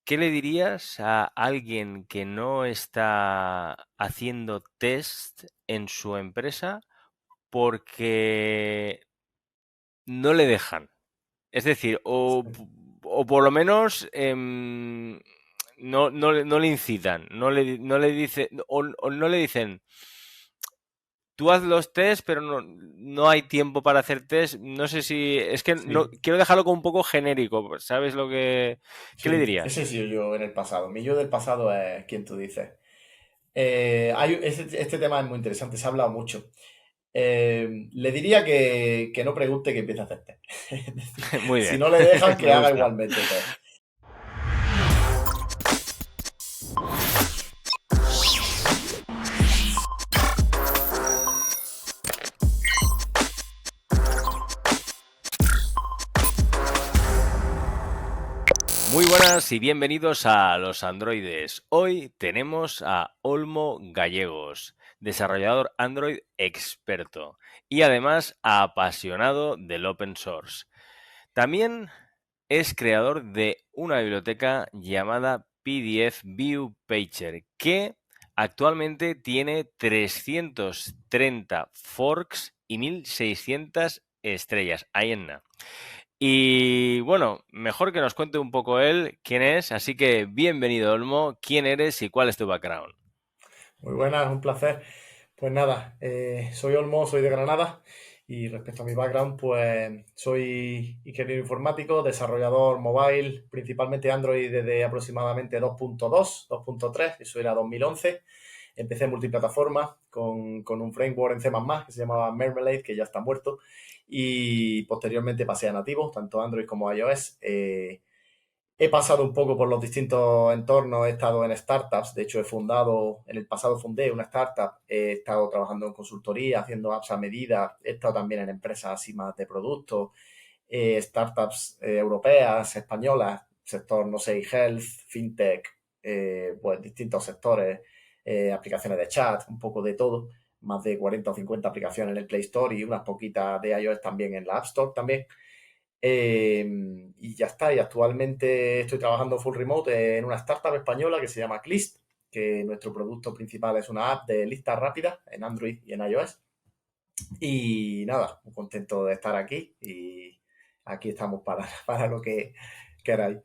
¿qué le dirías a alguien que no está haciendo test en su empresa porque no le dejan? Es decir, o por lo menos no le incitan, no le dicen, o no le dicen, tú haz los test, pero no hay tiempo para hacer test. No sé si, es que no, Sí, quiero dejarlo como un poco genérico, ¿sabes lo que, qué le sí, ese dirías? he sido yo en el pasado. Mi yo del pasado es quien tú dices. Este tema es muy interesante, se ha hablado mucho. Le diría que no pregunte que empiece a hacer test. Es decir, Muy si bien, no le dejan, que me haga gusta. igualmente test. Muy buenas y bienvenidos a Los Androides. Hoy tenemos a Olmo Gallegos, desarrollador Android experto y además apasionado del open source. También es creador de una biblioteca llamada PDF View Pager, que actualmente tiene 330 forks y 1600 estrellas. Ahí en nada. Y bueno, mejor que nos cuente un poco él quién es, así que bienvenido, Olmo. ¿Quién eres y cuál es tu background? Muy buenas, un placer. Pues nada, soy Olmo, soy de Granada y respecto a mi background, pues soy ingeniero informático, desarrollador mobile, principalmente Android desde aproximadamente 2.2, 2.3, eso era 2011. Empecé multiplataforma con un framework en C++ que se llamaba Marmalade, que ya está muerto, y posteriormente pasé a nativo, tanto Android como iOS. He pasado un poco por los distintos entornos, he estado en startups, de hecho en el pasado fundé una startup, he estado trabajando en consultoría, haciendo apps a medida, he estado también en empresas así más de productos, startups europeas, españolas, sector, no sé, health, fintech, pues distintos sectores, aplicaciones de chat, un poco de todo, más de 40 o 50 aplicaciones en el Play Store y unas poquitas de iOS también en la App Store también. Y ya está, y actualmente estoy trabajando full remote en una startup española que se llama Clist, que nuestro producto principal es una app de listas rápidas en Android y en iOS. Y nada, muy contento de estar aquí y aquí estamos para, para lo que queráis.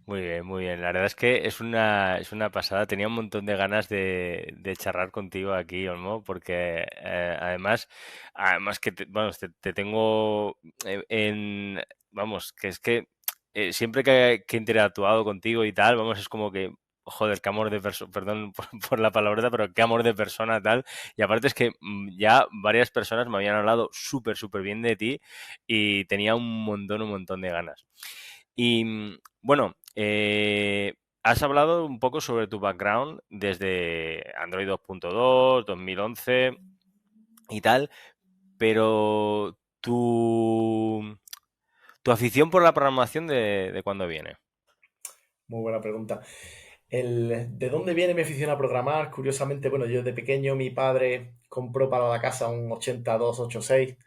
Muy bien, muy bien. La verdad es que es una pasada. Tenía un montón de ganas de charlar contigo aquí, Olmo, porque además que bueno, te tengo vamos, que es que siempre que he interactuado contigo y tal, vamos, es como que, joder, qué amor de persona, perdón por la palabrota, pero qué amor de persona tal. Y aparte es que ya varias personas me habían hablado súper, súper bien de ti y tenía un montón de ganas. Y bueno, has hablado un poco sobre tu background desde Android 2.2, 2011 y tal, pero tu afición por la programación de cuándo viene. Muy buena pregunta. ¿De dónde viene mi afición a programar? Curiosamente, bueno, yo de pequeño mi padre compró para la casa un 8286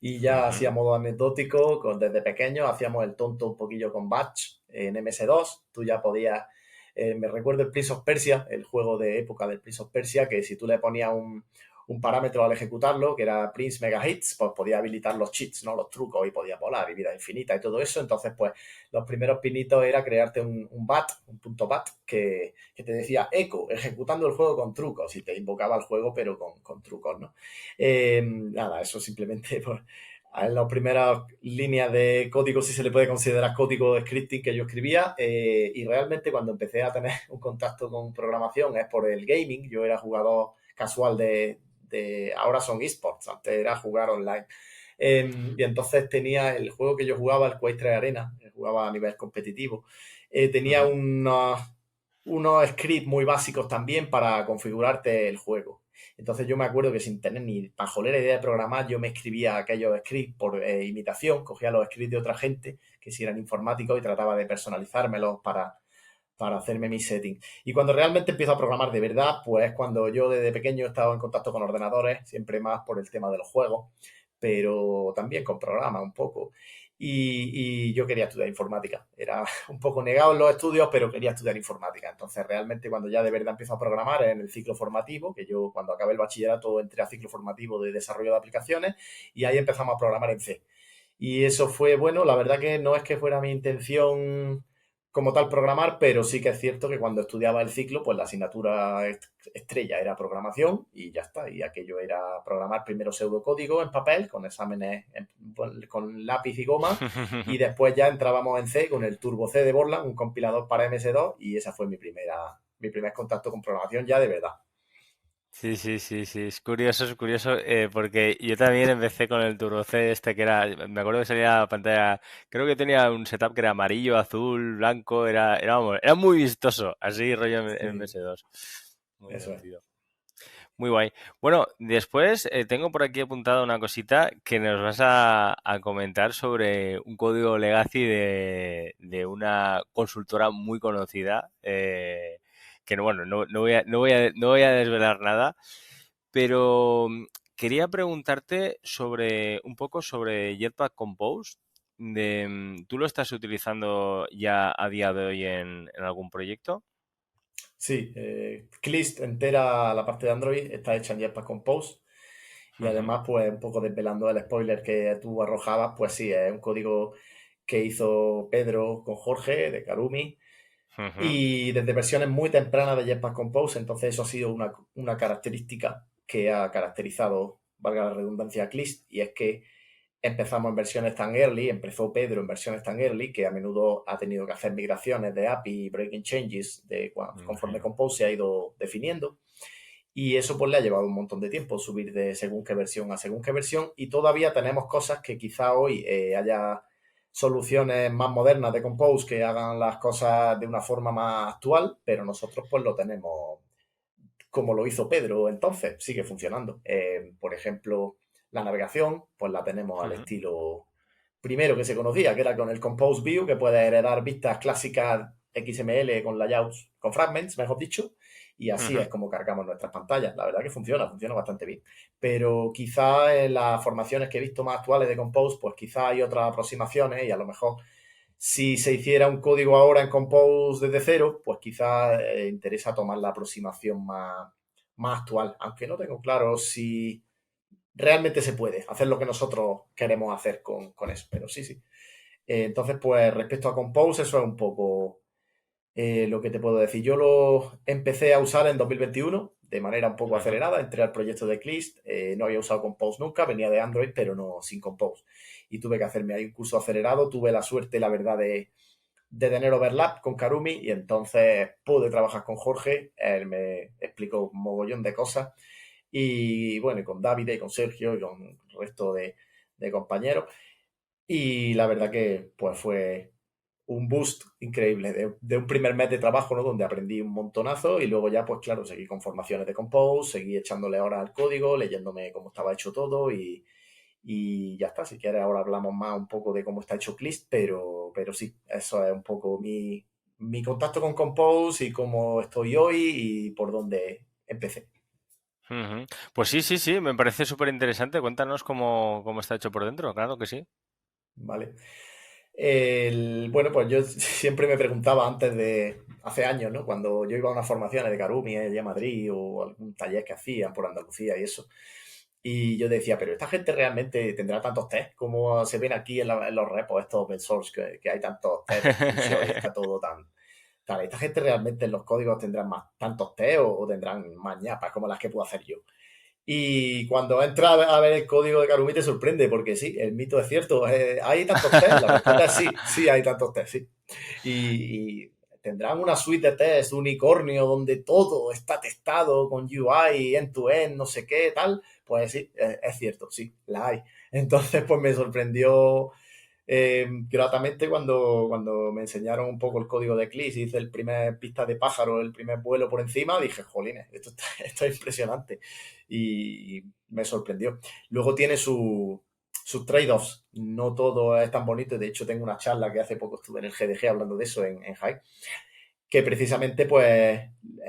y ya Ujú. hacía modo anecdótico, desde pequeño hacíamos el tonto un poquillo con Batch en MS2, tú ya podías, me recuerdo el Prince of Persia, el juego de época del Prince of Persia, que si tú le ponías un parámetro al ejecutarlo, que era Prince Megahits, pues podía habilitar los cheats, ¿no? Los trucos y podía volar y vida infinita y todo eso. Entonces, pues los primeros pinitos era crearte un BAT, un punto BAT, que te decía eco, ejecutando el juego con trucos, y te invocaba el juego, pero con trucos, ¿no? Nada, eso simplemente, pues, en las primeras líneas de código, si se le puede considerar código de scripting que yo escribía, y realmente cuando empecé a tener un contacto con programación es por el gaming. Yo era jugador casual ahora son esports, antes era jugar online. Y entonces tenía el juego que yo jugaba, el Quake 3 Arena, que jugaba a nivel competitivo. Tenía Ujú. unos scripts muy básicos también para configurarte el juego. Entonces yo me acuerdo que sin tener ni pajolera idea de programar, yo me escribía aquellos scripts por imitación, cogía los scripts de otra gente, que si eran informáticos, y trataba de personalizármelos para hacerme mi setting. Y cuando realmente empiezo a programar de verdad, pues es cuando yo desde pequeño he estado en contacto con ordenadores, siempre más por el tema de los juegos, pero también con programas un poco. y yo quería estudiar informática. Era un poco negado en los estudios, pero quería estudiar informática. Entonces, realmente, cuando ya de verdad empiezo a programar en el ciclo formativo, que yo cuando acabé el bachillerato entré a ciclo formativo de desarrollo de aplicaciones y ahí empezamos a programar en C. Y eso fue bueno, la verdad que no es que fuera mi intención como tal programar, pero sí que es cierto que cuando estudiaba el ciclo, pues la asignatura estrella era programación y ya está. Y aquello era programar primero pseudocódigo en papel, con exámenes con lápiz y goma, y después ya entrábamos en C con el Turbo C de Borland, un compilador para MS2, y esa fue mi primer contacto con programación ya de verdad. Sí, sí, sí, sí, es curioso, porque yo también empecé con el Turbo C este que era, me acuerdo que salía la pantalla, creo que tenía un setup que era amarillo, azul, blanco, vamos, era muy vistoso, así rollo en Sí, MS2, muy eso es. divertido. Muy guay. Bueno, después tengo por aquí apuntada una cosita que nos vas a comentar sobre un código legacy de una consultora muy conocida, que no, bueno, no voy a desvelar nada, pero quería preguntarte sobre un poco sobre Jetpack Compose. ¿Tú lo estás utilizando ya a día de hoy en algún proyecto? Sí, Clist entera la parte de Android está hecha en Jetpack Compose. Y Ujú, además, pues un poco desvelando el spoiler que tú arrojabas, pues sí, es un código que hizo Pedro con Jorge de Karumi ujú, y desde versiones muy tempranas de Jetpack Compose, entonces eso ha sido una característica que ha caracterizado, valga la redundancia, a Clist, y es que empezamos en versiones tan early, empezó Pedro en versiones tan early que a menudo ha tenido que hacer migraciones de API y breaking changes conforme imagino. Compose se ha ido definiendo. Y eso pues le ha llevado un montón de tiempo subir de según qué versión a según qué versión y todavía tenemos cosas que quizá hoy haya soluciones más modernas de Compose que hagan las cosas de una forma más actual, pero nosotros pues lo tenemos como lo hizo Pedro entonces, sigue funcionando. Por ejemplo, la navegación pues la tenemos al Ujú, estilo primero que se conocía, que era con el Compose View, que puede heredar vistas clásicas XML con layouts, con fragments, mejor dicho, y así ujú. es como cargamos nuestras pantallas. La verdad que funciona bastante bien. Pero quizá en las formaciones que he visto más actuales de Compose, pues quizá hay otras aproximaciones y a lo mejor si se hiciera un código ahora en Compose desde cero, pues quizá interesa tomar la aproximación más actual, aunque no tengo claro si realmente se puede hacer lo que nosotros queremos hacer con eso, pero sí, sí. Entonces, pues respecto a Compose, eso es un poco lo que te puedo decir. Yo lo empecé a usar en 2021 de manera un poco Ujú, acelerada. Entré al proyecto de Clist, no había usado Compose nunca, venía de Android, pero no sin Compose. Y tuve que hacerme ahí un curso acelerado. Tuve la suerte, la verdad, de tener overlap con Karumi y entonces pude trabajar con Jorge. Él me explicó un mogollón de cosas. Y bueno, y con David y con Sergio y con el resto de compañeros. Y la verdad que pues fue un boost increíble de un primer mes de trabajo, ¿no? Donde aprendí un montonazo y luego ya, pues claro, seguí con formaciones de Compose, seguí echándole horas al código, leyéndome cómo estaba hecho todo y ya está. Si quieres, ahora hablamos más un poco de cómo está hecho Clist, pero sí, eso es un poco mi contacto con Compose y cómo estoy hoy y por dónde empecé. ujú. Pues sí, sí, sí, me parece súper interesante. Cuéntanos cómo está hecho por dentro, claro que sí. ¿Vale? Bueno, pues yo siempre me preguntaba antes de, hace años, ¿no? Cuando yo iba a unas formaciones de Karumi allá a Madrid o algún taller que hacían por Andalucía y eso. Y yo decía, pero esta gente realmente tendrá tantos test como se ven aquí en los repos, estos open source, que hay tantos test de inclusión y está todo tan, tal. ¿Esta gente realmente en los códigos tendrán más tantos test o tendrán más ñapas como las que puedo hacer yo? Y cuando entras a ver el código de Karumi te sorprende, porque sí, el mito es cierto. ¿Hay tantos test? La respuesta es sí, sí hay tantos test, sí. Y tendrán una suite de test, unicornio, donde todo está testado con UI, end-to-end, no sé qué, tal. Pues sí, es cierto, sí, la hay. Entonces, pues me sorprendió gratamente cuando me enseñaron un poco el código de Eclipse, hice el primer pista de pájaro, el primer vuelo por encima, dije, jolines, esto es impresionante. Y me sorprendió. Luego tiene sus trade-offs. No todo es tan bonito. De hecho, tengo una charla que hace poco estuve en el GDG hablando de eso en Hype, que precisamente, pues,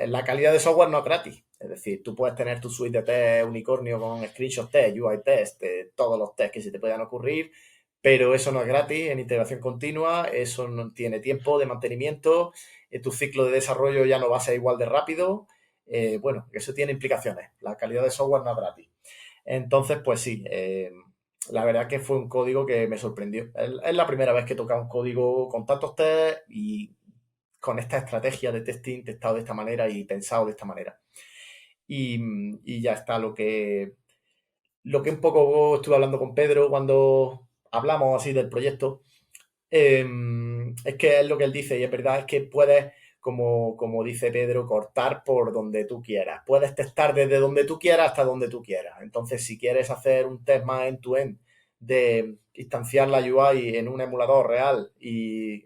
la calidad de software no es gratis. Es decir, tú puedes tener tu suite de test unicornio con screenshot test, UI test, todos los tests que se te puedan ocurrir, pero eso no es gratis en integración continua, eso no tiene tiempo de mantenimiento, tu ciclo de desarrollo ya no va a ser igual de rápido. Bueno, eso tiene implicaciones. La calidad de software no es gratis. Entonces, pues sí, la verdad que fue un código que me sorprendió. Es la primera vez que toca un código con tantos test y con esta estrategia de testing testado de esta manera y pensado de esta manera. Y, y ya está lo que un poco estuve hablando con Pedro cuando hablamos así del proyecto, es que es lo que él dice y es verdad, es que puedes, como dice Pedro, cortar por donde tú quieras. Puedes testar desde donde tú quieras hasta donde tú quieras. Entonces, si quieres hacer un test más end-to-end de instanciar la UI en un emulador real y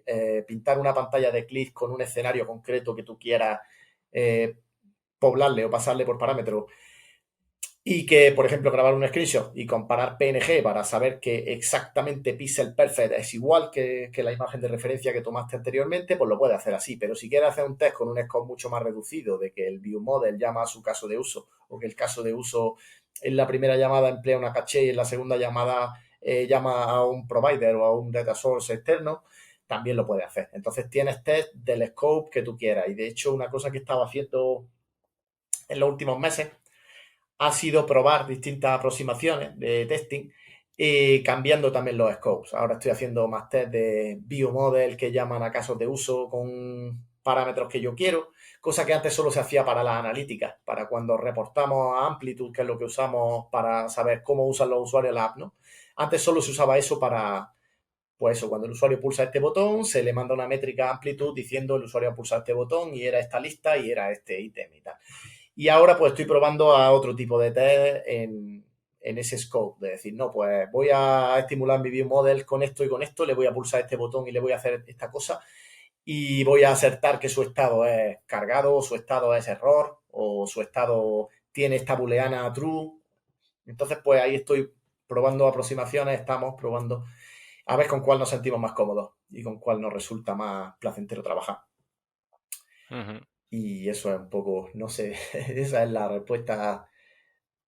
pintar una pantalla de clic con un escenario concreto que tú quieras eh, poblarle o pasarle por parámetros y que, por ejemplo, grabar un screenshot y comparar PNG para saber que exactamente Pixel Perfect es igual que la imagen de referencia que tomaste anteriormente, pues lo puede hacer así. Pero si quieres hacer un test con un scope mucho más reducido, de que el view model llama a su caso de uso, o que el caso de uso en la primera llamada emplea una caché y en la segunda llamada llama a un provider o a un data source externo, también lo puede hacer. Entonces tienes test del scope que tú quieras. Y de hecho, una cosa que estaba haciendo en los últimos meses ha sido probar distintas aproximaciones de testing, cambiando también los scopes. Ahora estoy haciendo más test de biomodel que llaman a casos de uso con parámetros que yo quiero, cosa que antes solo se hacía para las analíticas, para cuando reportamos a Amplitude, que es lo que usamos para saber cómo usan los usuarios la app, ¿no? Antes solo se usaba eso para, pues eso, cuando el usuario pulsa este botón, se le manda una métrica Amplitude diciendo el usuario ha pulsado este botón y era esta lista y era este ítem y tal. Y ahora pues estoy probando a otro tipo de test en ese scope, de decir, no, pues voy a estimular mi view model con esto, le voy a pulsar este botón y le voy a hacer esta cosa y voy a acertar que su estado es cargado, su estado es error o su estado tiene esta booleana true. Entonces pues ahí estoy probando aproximaciones, estamos probando a ver con cuál nos sentimos más cómodos y con cuál nos resulta más placentero trabajar. Ujú. Y eso es un poco, no sé, esa es la respuesta.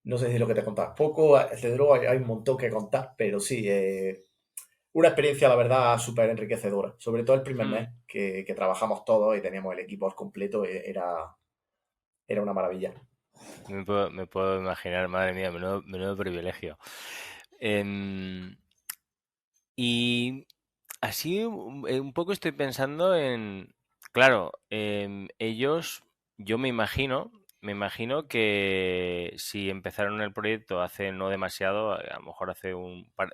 No sé si lo que te contaba poco, desde luego hay un montón que contar, pero sí, una experiencia, la verdad, súper enriquecedora. Sobre todo el primer Mm. mes que trabajamos todos y teníamos el equipo al completo, era una maravilla. Me puedo imaginar, madre mía, menudo privilegio. Em, y así un poco estoy pensando en, claro, ellos, yo me imagino que si empezaron el proyecto hace no demasiado, a lo mejor hace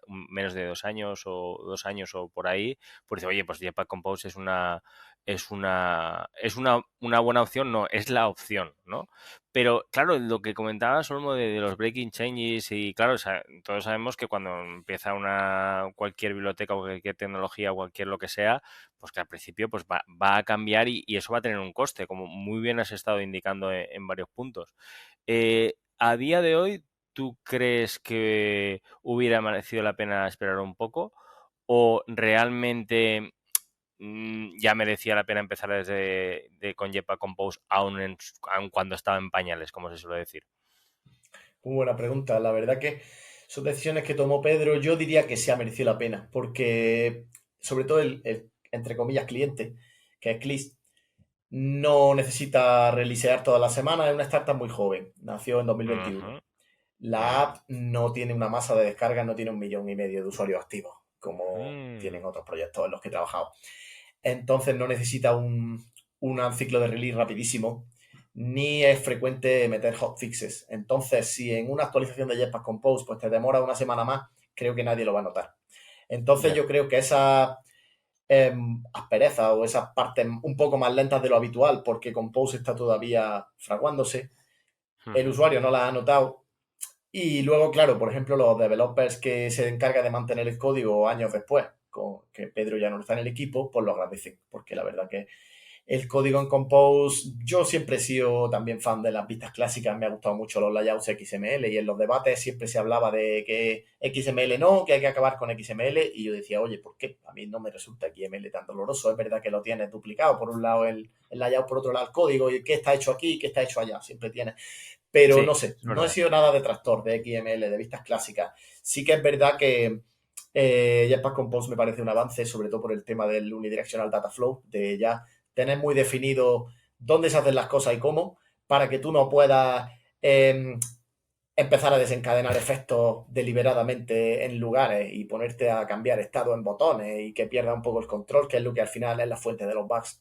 menos de 2 años o 2 años o por ahí, pues oye, pues Jetpack Compose es una buena opción, no, es la opción, ¿no? Pero claro, lo que comentabas, Olmo, de los breaking changes y claro, o sea, todos sabemos que cuando empieza cualquier biblioteca o cualquier tecnología o cualquier lo que sea, pues que al principio pues va a cambiar y eso va a tener un coste, como muy bien has estado indicando en varios puntos. A día de hoy, ¿tú crees que hubiera merecido la pena esperar un poco? ¿O realmente ya merecía la pena empezar con Jetpack Compose aun cuando estaba en pañales, como se suele decir? Muy buena pregunta. La verdad que son decisiones que tomó Pedro, yo diría que sí ha merecido la pena, porque sobre todo entre comillas, cliente, que es Clis, no necesita releasear todas las semanas, es una startup muy joven, nació en 2021. Ujú. La Vale. app no tiene una masa de descarga, no tiene 1,5 millones de usuarios activos, como Mm, tienen otros proyectos en los que he trabajado. Entonces no necesita un ciclo de release rapidísimo, ni es frecuente meter hotfixes. Entonces, si en una actualización de Jetpack Compose pues te demora una semana más, creo que nadie lo va a notar. Entonces ya. yo creo que esa asperezas o esas partes un poco más lentas de lo habitual, porque Compose está todavía fraguándose, el Ujú. usuario no la ha notado y luego, claro, por ejemplo, los developers que se encargan de mantener el código años después, que Pedro ya no está en el equipo, pues lo agradecen, porque la verdad que el código en Compose, yo siempre he sido también fan de las vistas clásicas, me ha gustado mucho los layouts XML y en los debates siempre se hablaba de que XML no, que hay que acabar con XML y yo decía, oye, ¿por qué? A mí no me resulta XML tan doloroso, es verdad que lo tienes duplicado, por un lado el layout, por otro lado el código y qué está hecho aquí, qué está hecho allá, siempre tienes. Pero Sí, no sé, es no he verdad. sido nada detractor de XML, de vistas clásicas. Sí que es verdad que Jetpack Compose me parece un avance, sobre todo por el tema del Unidirectional Data Flow, de ya tener muy definido dónde se hacen las cosas y cómo, para que tú no puedas empezar a desencadenar efectos deliberadamente en lugares y ponerte a cambiar estado en botones y que pierda un poco el control, que es lo que al final es la fuente de los bugs.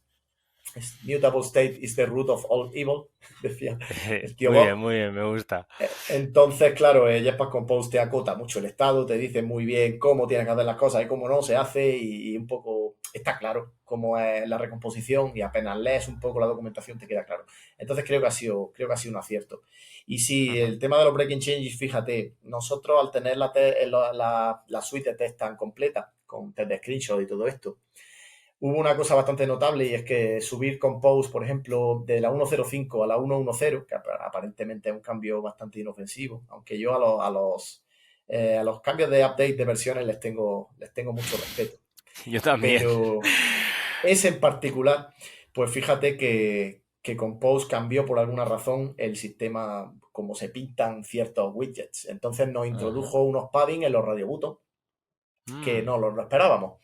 Mutable state is the root of all evil, decía el tío Bob. Muy bien, me gusta. Entonces, claro, Jetpack Compose te acota mucho el estado, te dice muy bien cómo tienes que hacer las cosas y cómo no se hace y un poco está claro cómo es la recomposición y apenas lees un poco la documentación te queda claro. Entonces creo que ha sido un acierto. Y sí, Ujú. el tema de los breaking changes, fíjate, nosotros al tener la suite de test tan completa, con test de screenshot y todo esto, hubo una cosa bastante notable y es que subir Compose, por ejemplo, de la 1.05 a la 1.10, que aparentemente es un cambio bastante inofensivo, aunque yo a los cambios de update de versiones les tengo mucho respeto. Yo también. Pero ese en particular, pues fíjate que Compose cambió por alguna razón el sistema como se pintan ciertos widgets. Entonces nos Ajá. introdujo unos padding en los radio buttons que Mm, no lo esperábamos.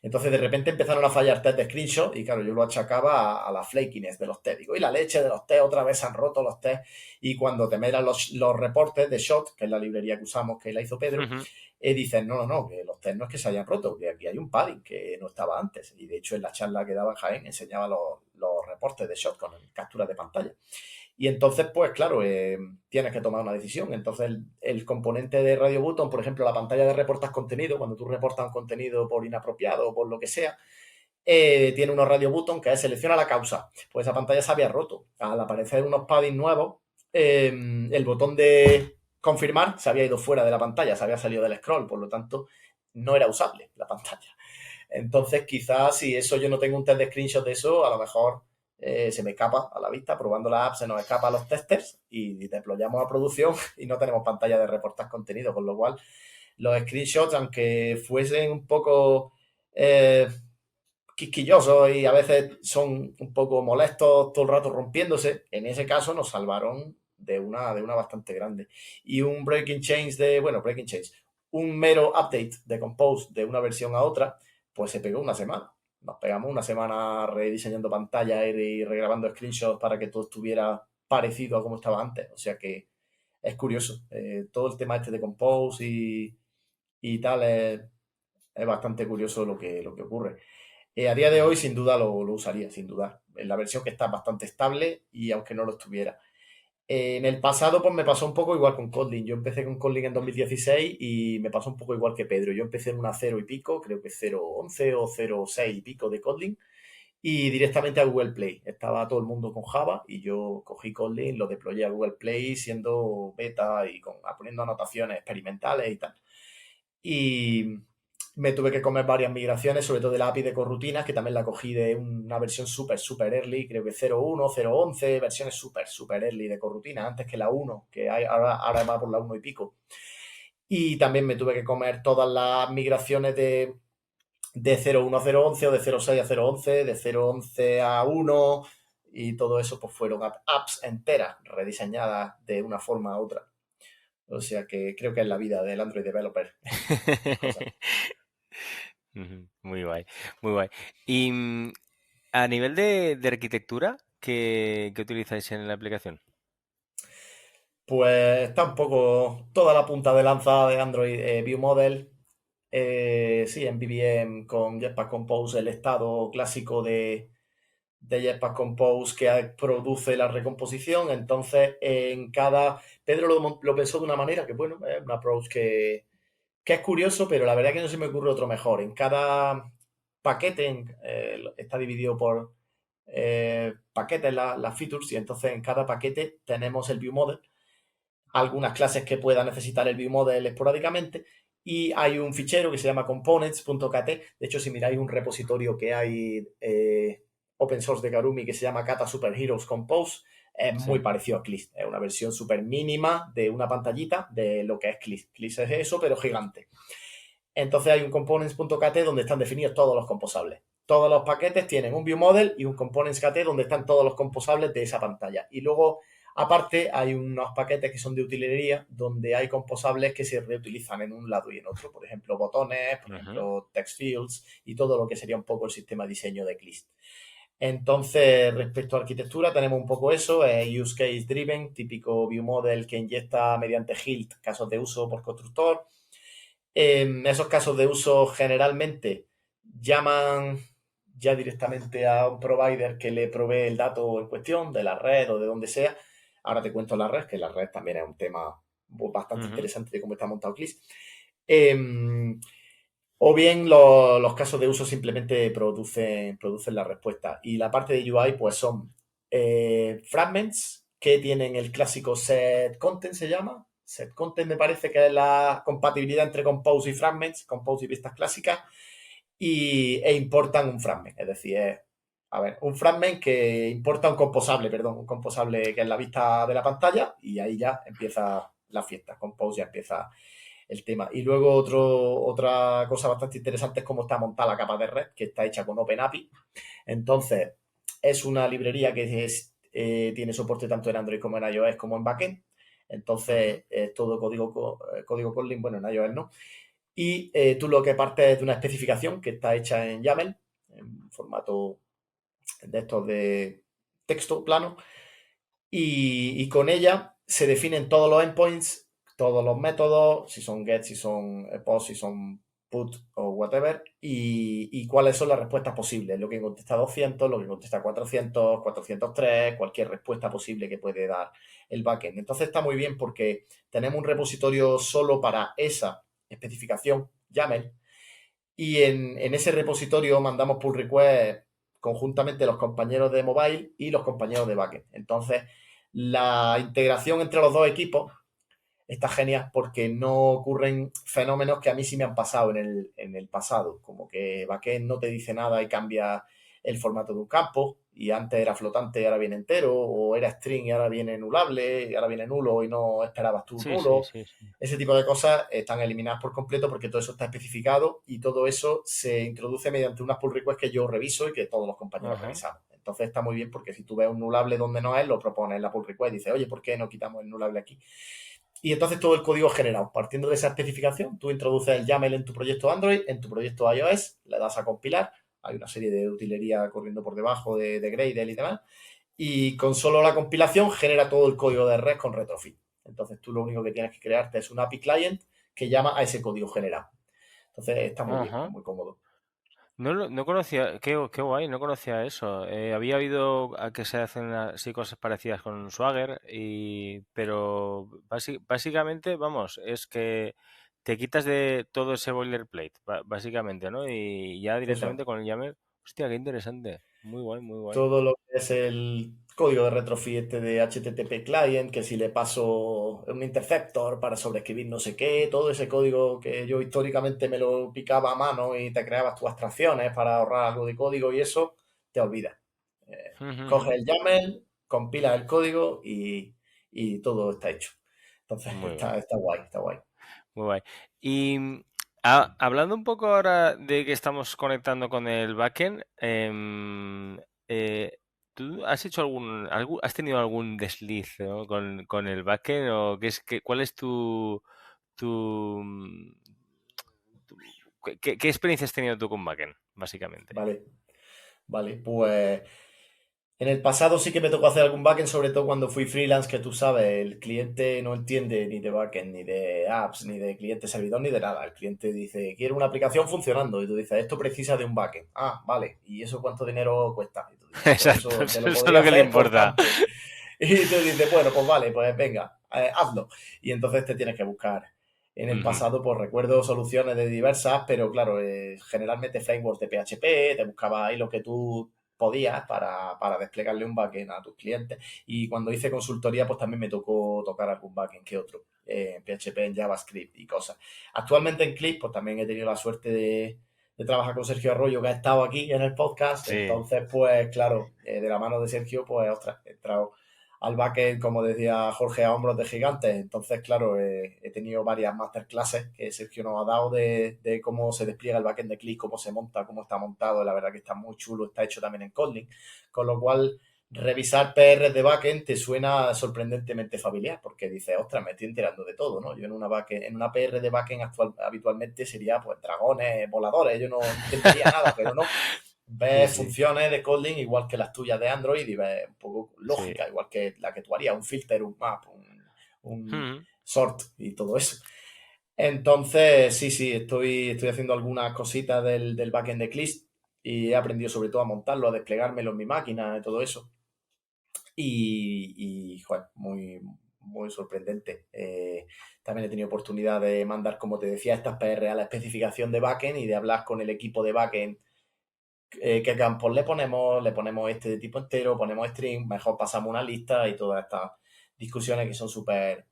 Entonces de repente empezaron a fallar test de screenshot y claro, yo lo achacaba a la flakiness de los test. Digo, y la leche de los test, otra vez se han roto los test. Y cuando te miras los reportes de Shot, que es la librería que usamos, que la hizo Pedro, ujú. dicen, no, no, no, que los test no es que se hayan roto, que aquí hay un padding que no estaba antes. Y de hecho en la charla que daba en Jaén enseñaba los reportes de Shot con capturas de pantalla. Y entonces, pues claro, tienes que tomar una decisión. Entonces, el componente de Radio Button, por ejemplo, la pantalla de reportas contenido, cuando tú reportas un contenido por inapropiado o por lo que sea, tiene unos Radio Button que es selecciona la causa. Pues esa pantalla se había roto. Al aparecer unos paddings nuevos, el botón de confirmar se había ido fuera de la pantalla, se había salido del scroll, por lo tanto, no era usable la pantalla. Entonces, quizás si eso yo no tengo un test de screenshot de eso, a lo mejor se me escapa a la vista, probando la app se nos escapa a los testers y deployamos a producción y no tenemos pantalla de reportar contenido, con lo cual los screenshots, aunque fuesen un poco eh, quisquillosos y a veces son un poco molestos todo el rato rompiéndose, en ese caso nos salvaron de una bastante grande. Y un breaking change, un mero update de Compose de una versión a otra, pues se pegó una semana. Nos pegamos una semana rediseñando pantalla y regrabando screenshots para que todo estuviera parecido a como estaba antes. O sea que es curioso. Todo el tema este de Compose y tal es bastante curioso lo que ocurre. A día de hoy, Ujú. sin duda, lo usaría, sin duda. En la versión que está bastante estable y aunque no lo estuviera. En el pasado, pues me pasó un poco igual con Kotlin. Yo empecé con Kotlin en 2016 y me pasó un poco igual que Pedro. Yo empecé en una cero y pico, creo que 0.11 o 0.6 y pico de Kotlin, y directamente a Google Play. Estaba todo el mundo con Java y yo cogí Kotlin, lo deployé a Google Play siendo beta y poniendo anotaciones experimentales y tal. Y me tuve que comer varias migraciones, sobre todo de la API de corrutinas, que también la cogí de una versión súper, súper early, creo que 0.1, 0.11, versiones súper, súper early de corrutinas, antes que la 1, que ahora va por la 1 y pico. Y también me tuve que comer todas las migraciones de 0.1 a 0.11 o de 0.6 a 0.11, de 0.11 a 1, y todo eso pues fueron apps enteras rediseñadas de una forma a otra. O sea que creo que es la vida del Android developer. Estas cosas. Ujú. Muy guay, muy guay. Y a nivel de arquitectura, ¿qué utilizáis en la aplicación? Pues está un poco toda la punta de lanza de Android View Model. Sí, en BBM con Jetpack Compose, el estado clásico de Jetpack Compose que produce la recomposición. Entonces, Pedro lo pensó de una manera que, bueno, es un approach que es curioso, pero la verdad que no se me ocurre otro mejor. En cada paquete está dividido por paquetes las features y entonces en cada paquete tenemos el View Model, algunas clases que puedan necesitar el ViewModel esporádicamente, y hay un fichero que se llama components.kt. De hecho, si miráis un repositorio que hay open source de Karumi que se llama Kata Superheroes Compose, es muy Sí. parecido a Cliss. Es una versión súper mínima de una pantallita de lo que es Cliss. Cliss es eso, pero gigante. Entonces hay un components.kt donde están definidos todos los composables. Todos los paquetes tienen un ViewModel y un components.kt donde están todos los composables de esa pantalla. Y luego Aparte, hay unos paquetes que son de utilería donde hay composables que se reutilizan en un lado y en otro. Por ejemplo, botones, por Ujú. ejemplo, text fields y todo lo que sería un poco el sistema de diseño de Eclipse. Entonces, respecto a arquitectura, tenemos un poco eso, use case driven, típico view model que inyecta mediante HILT casos de uso por constructor. Esos casos de uso generalmente llaman ya directamente a un provider que le provee el dato en cuestión, de la red o de donde sea. Ahora te cuento la red, que la red también es un tema bastante Ujú. interesante de cómo está montado CLIS. O bien los casos de uso simplemente producen la respuesta. Y la parte de UI, pues son fragments que tienen el clásico set content, se llama. Set content me parece que es la compatibilidad entre compose y fragments, compose y vistas clásicas, e importan un fragment. Es decir, a ver, un fragment que importa un composable, perdón, un composable que es la vista de la pantalla, y ahí ya empieza la fiesta. Compose ya empieza el tema. Y luego otra cosa bastante interesante es cómo está montada la capa de red, que está hecha con OpenAPI. Entonces, es una librería que tiene soporte tanto en Android como en iOS como en backend. Ujú. Entonces, es todo código Kotlin, bueno, en iOS no. Y tú lo que partes es de una especificación que está hecha en YAML, en formato de estos de texto plano, y con ella se definen todos los endpoints, todos los métodos, si son get, si son post, si son put o whatever, y cuáles son las respuestas posibles, lo que contesta 200, lo que contesta 400, 403, cualquier respuesta posible que puede dar el backend. Entonces está muy bien porque tenemos un repositorio solo para esa especificación, YAML, y en ese repositorio mandamos pull request conjuntamente los compañeros de mobile y los compañeros de backend. Entonces, la integración entre los dos equipos está genial porque no ocurren fenómenos que a mí sí me han pasado en el pasado, como que backend no te dice nada y cambia el formato de un campo, y antes era flotante y ahora viene entero, o era string y ahora viene nulable, y ahora viene nulo y no esperabas tú Sí, sí, nulo. sí, sí. Ese tipo de cosas están eliminadas por completo porque todo eso está especificado y todo eso se introduce mediante unas pull requests que yo reviso y que todos los compañeros Ajá. revisamos. Entonces está muy bien porque si tú ves un nulable donde no es, lo propones en la pull request y dices, oye, ¿por qué no quitamos el nulable aquí? Y entonces todo el código generado. Partiendo de esa especificación, tú introduces el YAML en tu proyecto Android, en tu proyecto iOS, le das a compilar. Hay una serie de utilería corriendo por debajo de Gradle y demás. Y con solo la compilación genera todo el código de red con retrofit. Entonces tú lo único que tienes que crearte es un API client que llama a ese código generado. Entonces está muy bien, es Ajá. muy cómodo. No conocía, qué guay, no conocía eso. Había habido a que se hacen así cosas parecidas con Swagger, pero básicamente, vamos, es que te quitas de todo ese boilerplate, básicamente, ¿no? Y ya Eso es. directamente con el Yammer, hostia, qué interesante. Muy guay, muy guay. Todo lo que es el código de retrofit este de HTTP client, que si le paso un interceptor para sobreescribir no sé qué, todo ese código que yo históricamente me lo picaba a mano y te creabas tus abstracciones para ahorrar algo de código y eso, te olvidas. Coges el YAML, compilas el código y todo está hecho. Entonces Muy está, guay. está guay, está guay. Muy guay. Y hablando un poco ahora de que estamos conectando con el backend, ¿tú has hecho has tenido algún desliz, ¿no? con el backend o cuál es tu, mm, qué experiencia has tenido tú con backend, básicamente? Vale, vale, pues en el pasado sí que me tocó hacer algún backend, sobre todo cuando fui freelance, que tú sabes, el cliente no entiende ni de backend, ni de apps, ni de cliente servidor, ni de nada. El cliente dice, quiero una aplicación funcionando. Y tú dices, esto precisa de un backend. Ah, vale. ¿Y eso cuánto dinero cuesta? Y tú dices, pues Exacto, eso te eso lo es podría lo que le hacer por importa. tanto. Y tú dices, bueno, pues vale, pues venga, hazlo. Y entonces te tienes que buscar. En el Ujú. pasado, pues recuerdo soluciones de diversas, pero claro, generalmente frameworks de PHP, te buscaba ahí lo que tú podías para desplegarle un backend a tus clientes. Y cuando hice consultoría, pues también me tocó tocar algún backend que otro, en PHP, en JavaScript y cosas. Actualmente en Click, pues también he tenido la suerte de trabajar con Sergio Arroyo, que ha estado aquí en el podcast. Sí. Entonces, pues claro, de la mano de Sergio, pues ostras, he entrado al backend, como decía Jorge, a hombros de gigantes. Entonces, claro, he tenido varias masterclasses que Sergio nos ha dado de cómo se despliega el backend de Click, cómo se monta, cómo está montado. La verdad que está muy chulo, está hecho también en Kotlin. Con lo cual, revisar PR de backend te suena sorprendentemente familiar, porque dices, ostras, me estoy enterando de todo, ¿no? Yo en una PR de backend habitualmente sería, pues, dragones, voladores, yo no entendería nada, pero no. Sí, Ves sí, funciones de Kotlin igual que las tuyas de Android y ves un poco sí. lógica, igual que la que tú harías, un filter, un map, un Mm, sort y todo eso. Entonces, sí, sí, estoy haciendo algunas cositas del backend de Clist y he aprendido sobre todo a montarlo, a desplegármelo en mi máquina y todo eso. Joder, muy sorprendente. También he tenido oportunidad de mandar, como te decía, estas PR a la especificación de backend y de hablar con el equipo de backend. ¿Qué campos le ponemos este de tipo entero, ponemos string, mejor pasamos una lista y todas estas discusiones que son súper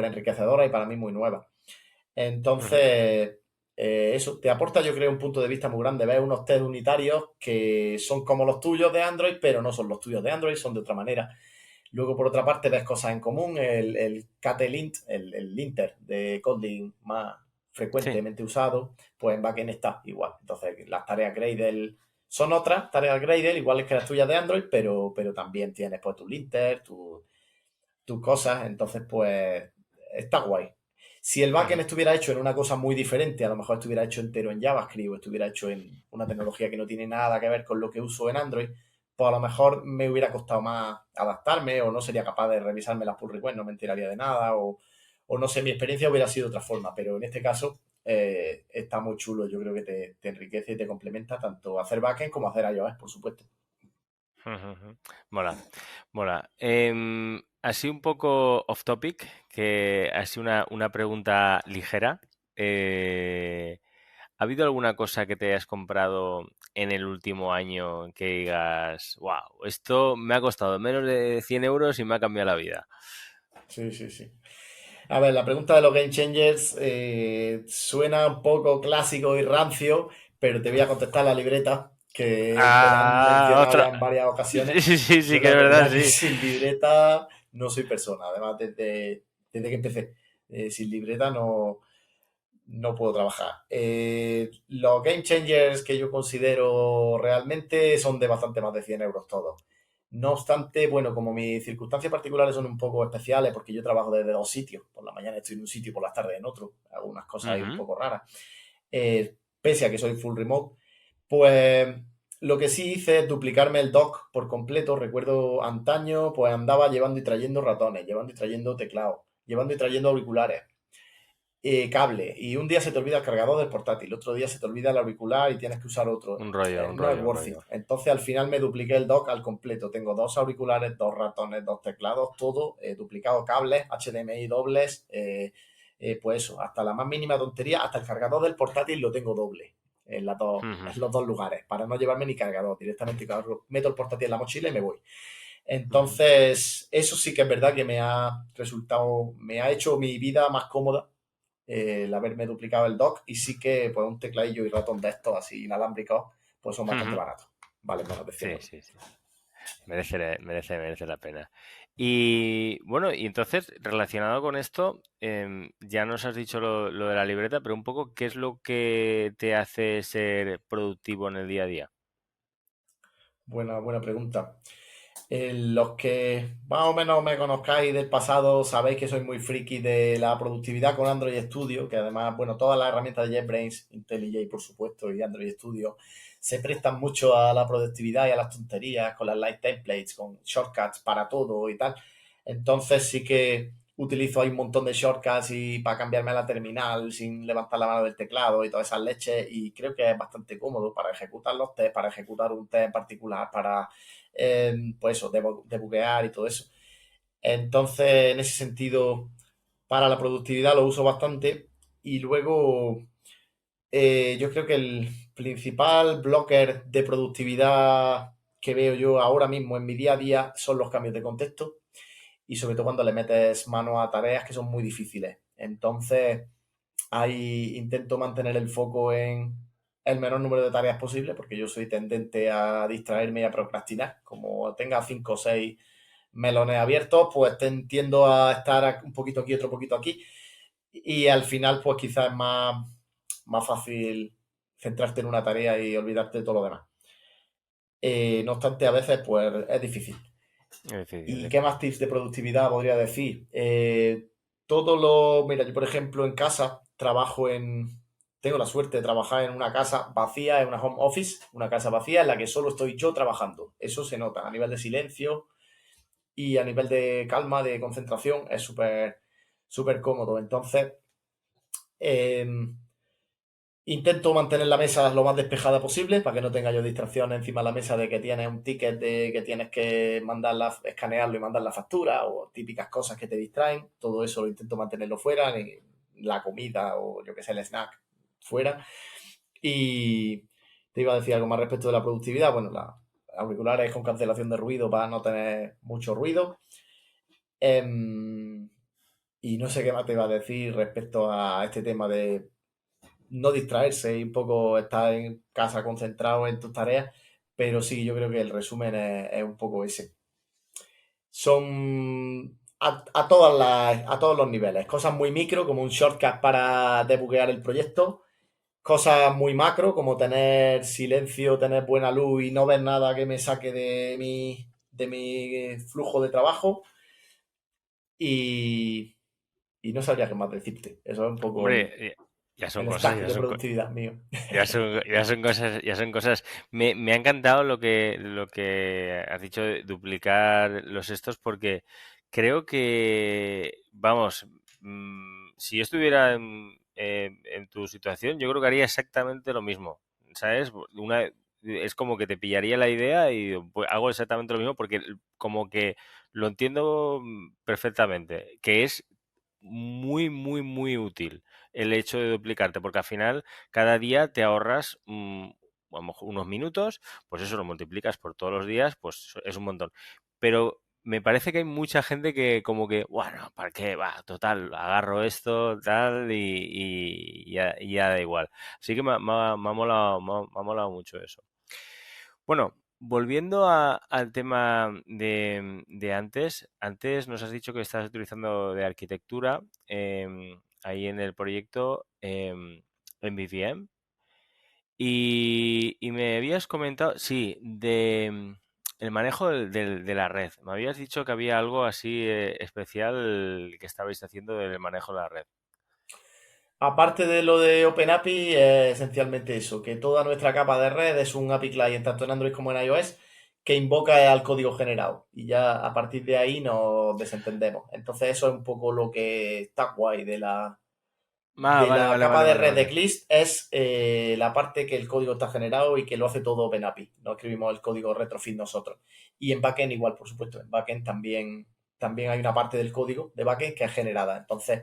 enriquecedoras y para mí muy nuevas. ujú. Entonces, eso te aporta, yo creo, un punto de vista muy grande. Ves unos test unitarios que son como los tuyos de Android, pero no son los tuyos de Android, son de otra manera. Luego, por otra parte, ves cosas en común, el KT-lint, el linter de Kotlin más Sí. frecuentemente usado, pues en backend está igual. Entonces, las tareas Gradle son otras tareas Gradle, iguales que las tuyas de Android, pero también tienes pues tu linter, tus cosas, entonces pues está guay. Si el backend Ujú. estuviera hecho en una cosa muy diferente, a lo mejor estuviera hecho entero en JavaScript o estuviera hecho en una tecnología que no tiene nada que ver con lo que uso en Android, pues a lo mejor me hubiera costado más adaptarme o no sería capaz de revisarme las pull requests, no me enteraría de nada o no sé, mi experiencia hubiera sido de otra forma, pero en este caso está muy chulo, yo creo que te enriquece y te complementa tanto hacer backend como hacer iOS, por supuesto. Ujú, ujú. Mola, mola. Así un poco off topic, que así una pregunta ligera. ¿Ha habido alguna cosa que te hayas comprado en el último año que digas, wow, esto me ha costado menos de 100 euros y me ha cambiado la vida? Sí, sí, sí. A ver, la pregunta de los Game Changers suena un poco clásico y rancio, pero te voy a contestar la libreta, que me la han Ah, mencionado otra. ya en varias ocasiones. Sí, sí, sí, Yo sí, que la es verdad, verdad que sí. sin libreta no soy persona, además desde que empecé. Sin libreta no puedo trabajar. Los Game Changers que yo considero realmente son de bastante más de 100 euros todos. No obstante, bueno, como mis circunstancias particulares son un poco especiales, porque yo trabajo desde dos sitios, por la mañana estoy en un sitio y por las tardes en otro, hago unas cosas ahí un Ujú. poco raras, pese a que soy full remote, pues lo que sí hice es duplicarme el dock por completo. Recuerdo antaño, pues andaba llevando y trayendo ratones, llevando y trayendo teclados, llevando y trayendo auriculares, cable, y un día se te olvida el cargador del portátil, otro día se te olvida el auricular y tienes que usar otro. Un rollo, un No es rollo, un worth it. rollo. Entonces al final me dupliqué el dock al completo. Tengo dos auriculares, dos ratones, dos teclados, todo duplicado, cables, HDMI dobles, pues eso, hasta la más mínima tontería, hasta el cargador del portátil lo tengo doble Ujú, en los dos lugares, para no llevarme ni cargador. Directamente meto el portátil en la mochila y me voy. ujú. Entonces, eso sí que es verdad que me ha resultado, me ha hecho mi vida más cómoda el haberme duplicado el dock y sí que pues un tecladillo y ratón de estos así inalámbricos pues son bastante Ujú. baratos, valen menos de 100 Sí, euros. sí, sí. Merece la pena. Y bueno, y entonces, relacionado con esto, ya nos has dicho lo de la libreta, pero un poco, ¿qué es lo que te hace ser productivo en el día a día? Buena pregunta. Los que más o menos me conozcáis del pasado sabéis que soy muy friki de la productividad con Android Studio, que además, bueno, todas las herramientas de JetBrains, IntelliJ por supuesto y Android Studio se prestan mucho a la productividad y a las tonterías con las light templates, con shortcuts para todo y tal. Entonces sí que utilizo ahí un montón de shortcuts y para cambiarme a la terminal sin levantar la mano del teclado y todas esas leches y creo que es bastante cómodo para ejecutar los tests, para ejecutar un test en particular, para pues eso, debuguear y todo eso. Entonces, en ese sentido, para la productividad lo uso bastante. Y luego, yo creo que el principal blocker de productividad que veo yo ahora mismo en mi día a día son los cambios de contexto y sobre todo cuando le metes mano a tareas que son muy difíciles. Entonces, ahí intento mantener el foco en el menor número de tareas posible, porque yo soy tendente a distraerme y a procrastinar. Como tenga 5 o 6 melones abiertos, pues tiendo a estar un poquito aquí, otro poquito aquí. Y al final, pues quizás es más fácil centrarte en una tarea y olvidarte de todo lo demás. No obstante, a veces, pues es difícil. Difícil, ¿Y qué más difícil. tips de productividad podría decir? Mira, yo por ejemplo en casa tengo la suerte de trabajar en una casa vacía, en una home office, una casa vacía en la que solo estoy yo trabajando. Eso se nota a nivel de silencio y a nivel de calma, de concentración, es súper cómodo. Entonces, eh, intento mantener la mesa lo más despejada posible para que no tenga yo distracciones encima de la mesa de que tienes un ticket de que tienes que escanearlo y mandar la factura o típicas cosas que te distraen. Todo eso lo intento mantenerlo fuera, ni la comida o yo que sé, el snack fuera. Y te iba a decir algo más respecto de la productividad. Bueno, las auriculares con cancelación de ruido para no tener mucho ruido. Em, y no sé qué más te iba a decir respecto a este tema de no distraerse y un poco estar en casa concentrado en tus tareas, pero sí, yo creo que el resumen es un poco ese. Son a todos los niveles, cosas muy micro como un shortcut para debuguear el proyecto, cosas muy macro como tener silencio, tener buena luz y no ver nada que me saque de mi flujo de trabajo y, y no sabría qué más decirte. Eso es un poco Hombre, ya son el cosas, stack de productividad mío. ya son cosas, ya son cosas. Me ha encantado lo que has dicho de duplicar los estos porque creo que, vamos, si yo estuviera en tu situación, yo creo que haría exactamente lo mismo, ¿sabes? Es como que te pillaría la idea y pues, hago exactamente lo mismo porque como que lo entiendo perfectamente, que es muy, muy, muy útil el hecho de duplicarte, porque al final cada día te ahorras a lo mejor unos minutos, pues eso lo multiplicas por todos los días, pues es un montón. Pero me parece que hay mucha gente que como que, bueno, ¿para qué? Va, total, agarro esto, tal, y ya da igual. Así que me ha molado, me ha molado mucho eso. Bueno, volviendo al tema de antes nos has dicho que estás utilizando de arquitectura ahí en el proyecto en BVM y me habías comentado, sí, el manejo de la red. Me habías dicho que había algo así especial que estabais haciendo del manejo de la red. Aparte de lo de OpenAPI, es esencialmente eso, que toda nuestra capa de red es un API client, tanto en Android como en iOS, que invoca al código generado. Y ya a partir de ahí nos desentendemos. Entonces eso es un poco lo que está guay Ah, de vale, la vale, capa vale, de vale, red de vale. Eclipse, es la parte que el código está generado y que lo hace todo OpenAPI. No escribimos el código retrofit nosotros. Y en backend igual, por supuesto. En backend también hay una parte del código de backend que es generada. Entonces,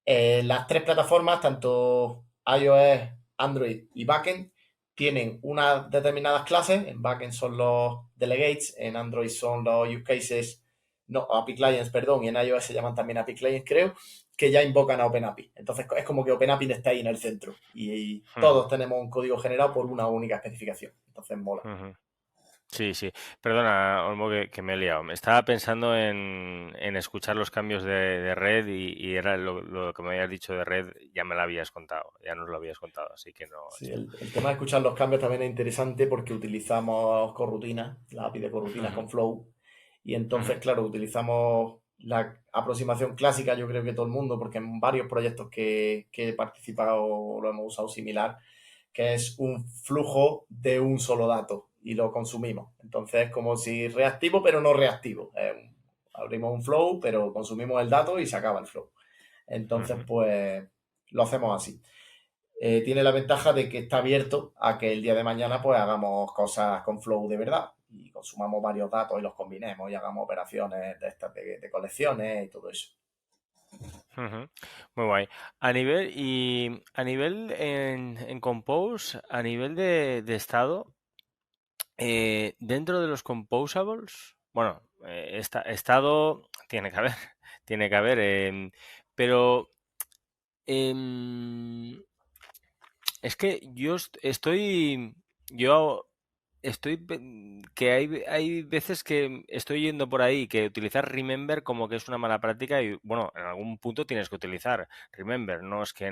las tres plataformas, tanto iOS, Android y backend, tienen unas determinadas clases. En backend son los delegates, en Android son los use cases, no, API clients, perdón, y en iOS se llaman también API clients, creo, que ya invocan a OpenAPI. Entonces es como que OpenAPI está ahí en el centro y Ujú, todos tenemos un código generado por una única especificación. Entonces mola. ujú. Sí, sí. Perdona, Olmo, que me he liado. Me estaba pensando en escuchar los cambios de red y era lo que me habías dicho de red, ya me lo habías contado, ya nos lo habías contado, así que no. Sí, el tema de escuchar los cambios también es interesante porque utilizamos corrutinas, la API de corrutinas Ujú, con Flow, y entonces, ujú, claro, utilizamos la aproximación clásica, yo creo que todo el mundo, porque en varios proyectos que he participado lo hemos usado similar, que es un flujo de un solo dato y lo consumimos. Entonces, es como si reactivo, pero no reactivo. Abrimos un flow, pero consumimos el dato y se acaba el flow. Entonces, ujú. pues lo hacemos así. Tiene la ventaja de que está abierto a que el día de mañana pues hagamos cosas con Flow de verdad y consumamos varios datos y los combinemos y hagamos operaciones de estas de colecciones y todo eso. Ujú. Muy guay. A nivel en Compose, a nivel de estado, dentro de los composables, bueno, estado tiene que haber, tiene que haber, pero em, es que que hay veces que estoy yendo por ahí que utilizar Remember como que es una mala práctica y bueno, en algún punto tienes que utilizar Remember, no es que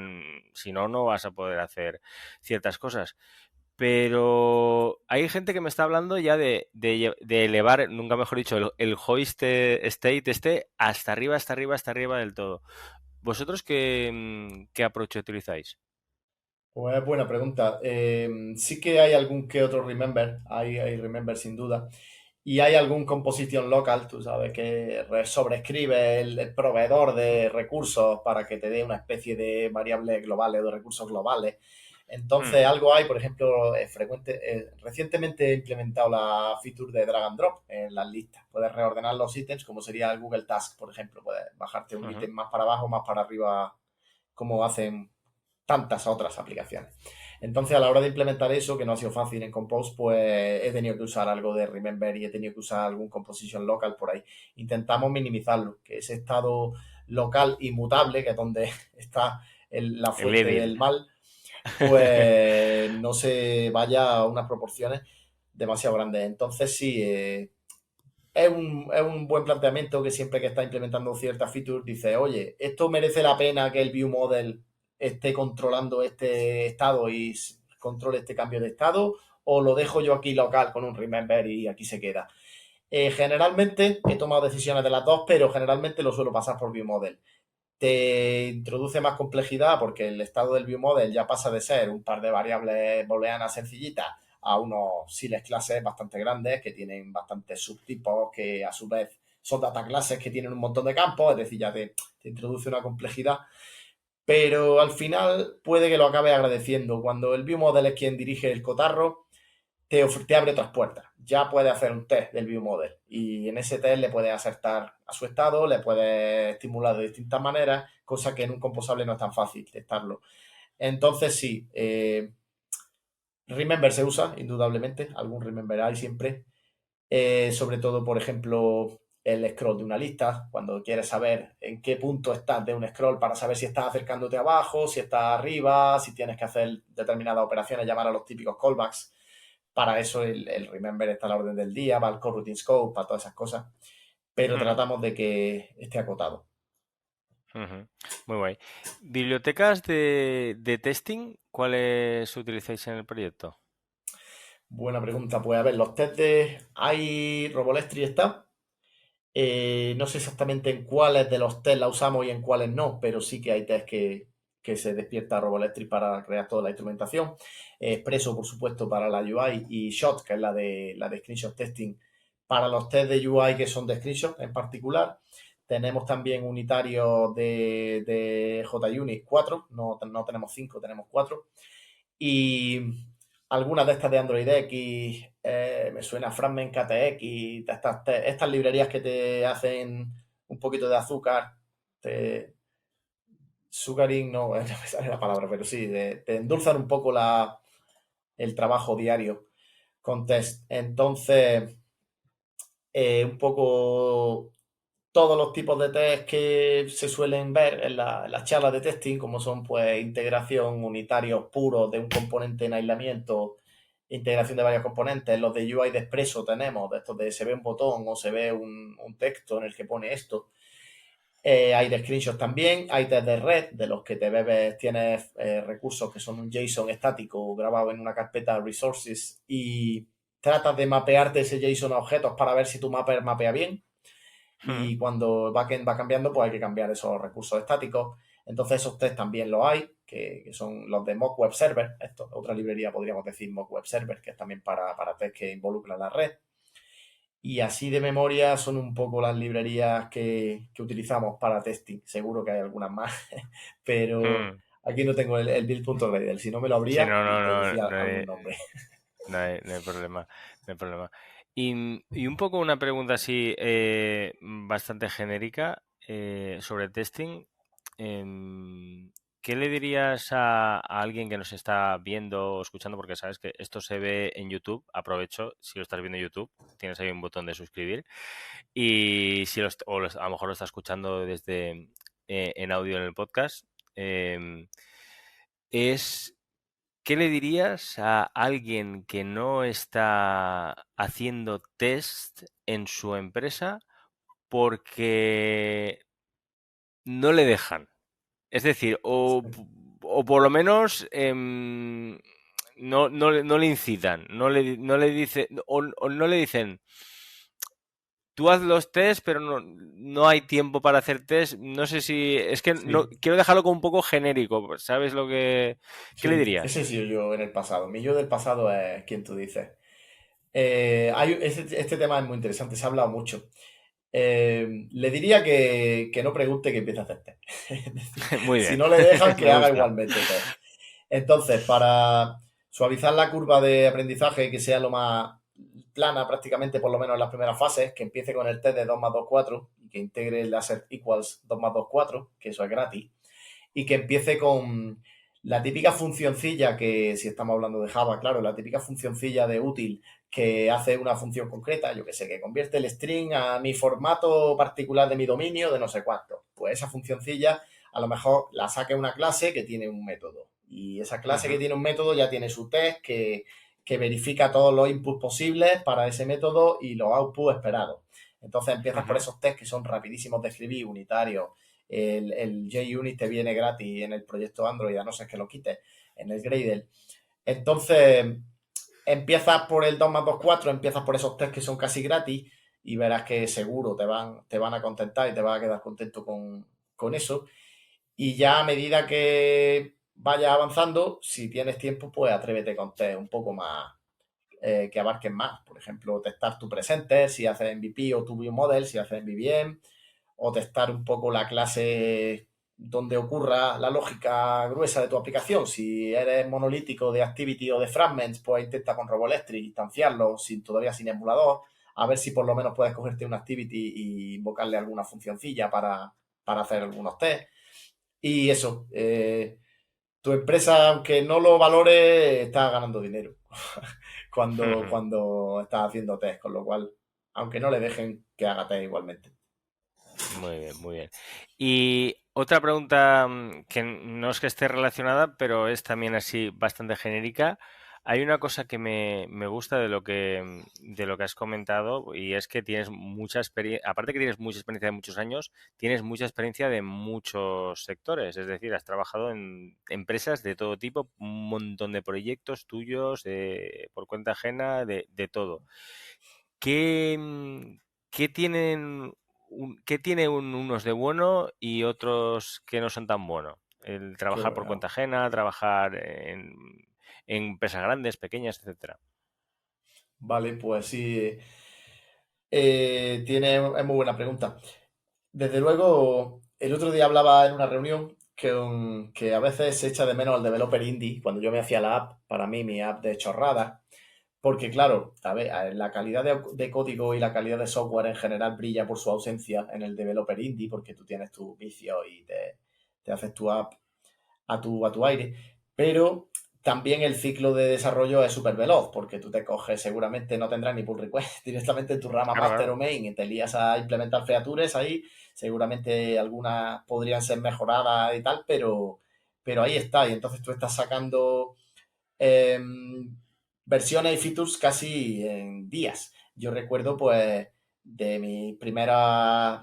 si no, no vas a poder hacer ciertas cosas. Pero hay gente que me está hablando ya de elevar, nunca mejor dicho, el hoist state hasta arriba, hasta arriba, hasta arriba del todo. ¿Vosotros qué approach utilizáis? Pues buena pregunta. Sí que hay algún que otro Remember, hay Remember sin duda, y hay algún composition local, tú sabes, que sobrescribe el proveedor de recursos para que te dé una especie de variables globales o de recursos globales. Hmm, Entonces, algo hay, por ejemplo, recientemente he implementado la feature de drag and drop en las listas. Puedes reordenar los ítems, como sería el Google Task, por ejemplo. Puedes bajarte un ujú. ítem más para abajo, más para arriba, como hacen tantas otras aplicaciones. Entonces, a la hora de implementar eso, que no ha sido fácil en Compose, pues he tenido que usar algo de Remember y he tenido que usar algún composition local por ahí. Intentamos minimizarlo, que ese estado local inmutable, que es donde está la El fuente del Evil. mal, pues no se vaya a unas proporciones demasiado grandes. Entonces, sí, es un buen planteamiento que siempre que está implementando ciertas features dice, oye, esto merece la pena que el view model esté controlando este estado y controle este cambio de estado, o lo dejo yo aquí local con un remember y aquí se queda. Generalmente he tomado decisiones de las dos, pero generalmente lo suelo pasar por view model. Te introduce más complejidad porque el estado del viewmodel ya pasa de ser un par de variables booleanas sencillitas a unos siles clases bastante grandes que tienen bastantes subtipos que a su vez son data clases que tienen un montón de campos, es decir, ya te introduce una complejidad, pero al final puede que lo acabe agradeciendo. Cuando el viewmodel es quien dirige el cotarro, te abre otras puertas. Ya puedes hacer un test del view model y en ese test le puedes acertar a su estado, le puedes estimular de distintas maneras, cosa que en un composable no es tan fácil testarlo. Entonces, sí, Remember se usa, indudablemente, algún Remember hay siempre, sobre todo, por ejemplo, el scroll de una lista, cuando quieres saber en qué punto estás de un scroll para saber si estás acercándote abajo, si estás arriba, si tienes que hacer determinadas operaciones, llamar a los típicos callbacks. Para eso el Remember está a la orden del día, va al Coroutine Scope, para todas esas cosas, pero Ujú, tratamos de que esté acotado. ujú. Muy guay. ¿Bibliotecas de testing? ¿Cuáles utilizáis en el proyecto? Buena pregunta. Pues a ver, los test de... Hay Robolestri está. No sé exactamente en cuáles de los test la usamos y en cuáles no, pero sí que hay test que se despierta Roboelectric para crear toda la instrumentación. Expresso, por supuesto, para la UI y Shot, que es la de screenshot testing, para los test de UI que son de screenshot en particular. Tenemos también unitarios de JUnit 4, no tenemos 5, tenemos 4. Y algunas de estas de Android X, me suena Fragment KTX, estas librerías que te hacen un poquito de azúcar, te, sugaring, no, no me sale la palabra, pero sí, te endulzan un poco el trabajo diario con test. Entonces, un poco todos los tipos de test que se suelen ver en las charlas de testing, como son pues integración unitarios puros de un componente en aislamiento, integración de varios componentes, los de UI de Expresso tenemos, de estos de se ve un botón o se ve un texto en el que pone esto. Hay de screenshots también, hay test de red, de los que te bebes, tienes recursos que son un JSON estático grabado en una carpeta resources y tratas de mapearte ese JSON a objetos para ver si tu mapper mapea bien Ujú, y cuando el backend va cambiando, pues hay que cambiar esos recursos estáticos. Entonces esos test también los hay, que son los de Mock Web Server, esto, otra librería podríamos decir Mock Web Server, que es también para test que involucran la red. Y así de memoria son un poco las librerías que utilizamos para testing. Seguro que hay algunas más, pero ujú. aquí no tengo el build.gradle. Si no me lo Sí, abría no, y no, te no, decía no hay, algún nombre. no hay problema, no hay problema. Y un poco una pregunta así bastante genérica sobre testing. em, ¿Qué le dirías a alguien que nos está viendo o escuchando? Porque sabes que esto se ve en YouTube. Aprovecho, si lo estás viendo en YouTube, tienes ahí un botón de suscribir. Y si a lo mejor lo está escuchando desde en audio en el podcast, em, es ¿qué le dirías a alguien que no está haciendo test en su empresa porque no le dejan? Es decir, o por lo menos no le incitan, no le dicen, o no le dicen, tú haz los test, pero no hay tiempo para hacer test. No sé si, es que no, Sí, quiero dejarlo como un poco genérico, ¿sabes lo que, qué le sí, ese he dirías? sido yo en el pasado. Mi yo del pasado es quien tú dices. Este tema es muy interesante, se ha hablado mucho. Le diría que no pregunte que empiece a hacer test. Es decir, Muy si bien, no le dejan, que me haga gusta. igualmente test. Entonces, para suavizar la curva de aprendizaje, que sea lo más plana prácticamente, por lo menos en las primeras fases, que empiece con el test de 2 más 2 4 y que integre el asset equals 2 más 2 4, que eso es gratis, y que empiece con la típica funcioncilla que, si estamos hablando de Java, claro, la típica funcioncilla de útil que hace una función concreta, yo que sé, que convierte el string a mi formato particular de mi dominio de no sé cuánto. Pues esa funcioncilla a lo mejor la saque una clase que tiene un método. Y esa clase que Ujú, tiene un método ya tiene su test que verifica todos los inputs posibles para ese método y los outputs esperados. Entonces empiezas por ujú, esos tests que son rapidísimos de escribir, unitarios. El JUnit te viene gratis en el proyecto Android, a no ser que lo quites en el Gradle. Entonces, empiezas por el 2 más 2 4, empiezas por esos test que son casi gratis y verás que seguro te van a contentar y te vas a quedar contento con eso. Y ya a medida que vayas avanzando, si tienes tiempo, pues atrévete con test un poco más, que abarquen más. Por ejemplo, testar tu presenter, si haces MVP o tu view model, si haces MVVM, o testar un poco la clase donde ocurra la lógica gruesa de tu aplicación. Si eres monolítico de Activity o de Fragments, pues intenta con RoboElectric instanciarlo todavía sin emulador, a ver si por lo menos puedes cogerte un Activity y invocarle alguna funcioncilla para hacer algunos test. Y eso, tu empresa, aunque no lo valore, está ganando dinero cuando, ujú. cuando estás haciendo test, con lo cual, aunque no le dejen, que haga test igualmente. Muy bien, muy bien. Y otra pregunta que no es que esté relacionada, pero es también así bastante genérica. Hay una cosa que me gusta de lo que has comentado y es que tienes mucha experiencia, aparte que tienes mucha experiencia de muchos años, tienes mucha experiencia de muchos sectores. Es decir, has trabajado en empresas de todo tipo, un montón de proyectos tuyos, por cuenta ajena, de todo. ¿Qué, qué tienen qué tiene unos de bueno y otros que no son tan buenos? El Qué trabajar por cuenta bueno. ajena, trabajar en empresas grandes, pequeñas, etcétera. Vale, pues sí, es muy buena pregunta. Desde luego, el otro día hablaba en una reunión que a veces se echa de menos al developer indie, cuando yo me hacía la app, para mí mi app de chorrada, porque claro, a ver, la calidad de código y la calidad de software en general brilla por su ausencia en el developer indie, porque tú tienes tu vicio y te haces tu app a tu aire, pero también el ciclo de desarrollo es súper veloz, porque tú te coges, seguramente no tendrás ni pull request directamente en tu rama Claro, master claro. o main y te lías a implementar features ahí, seguramente algunas podrían ser mejoradas y tal, pero ahí está, y entonces tú estás sacando eh, versiones y features casi en días. Yo recuerdo pues de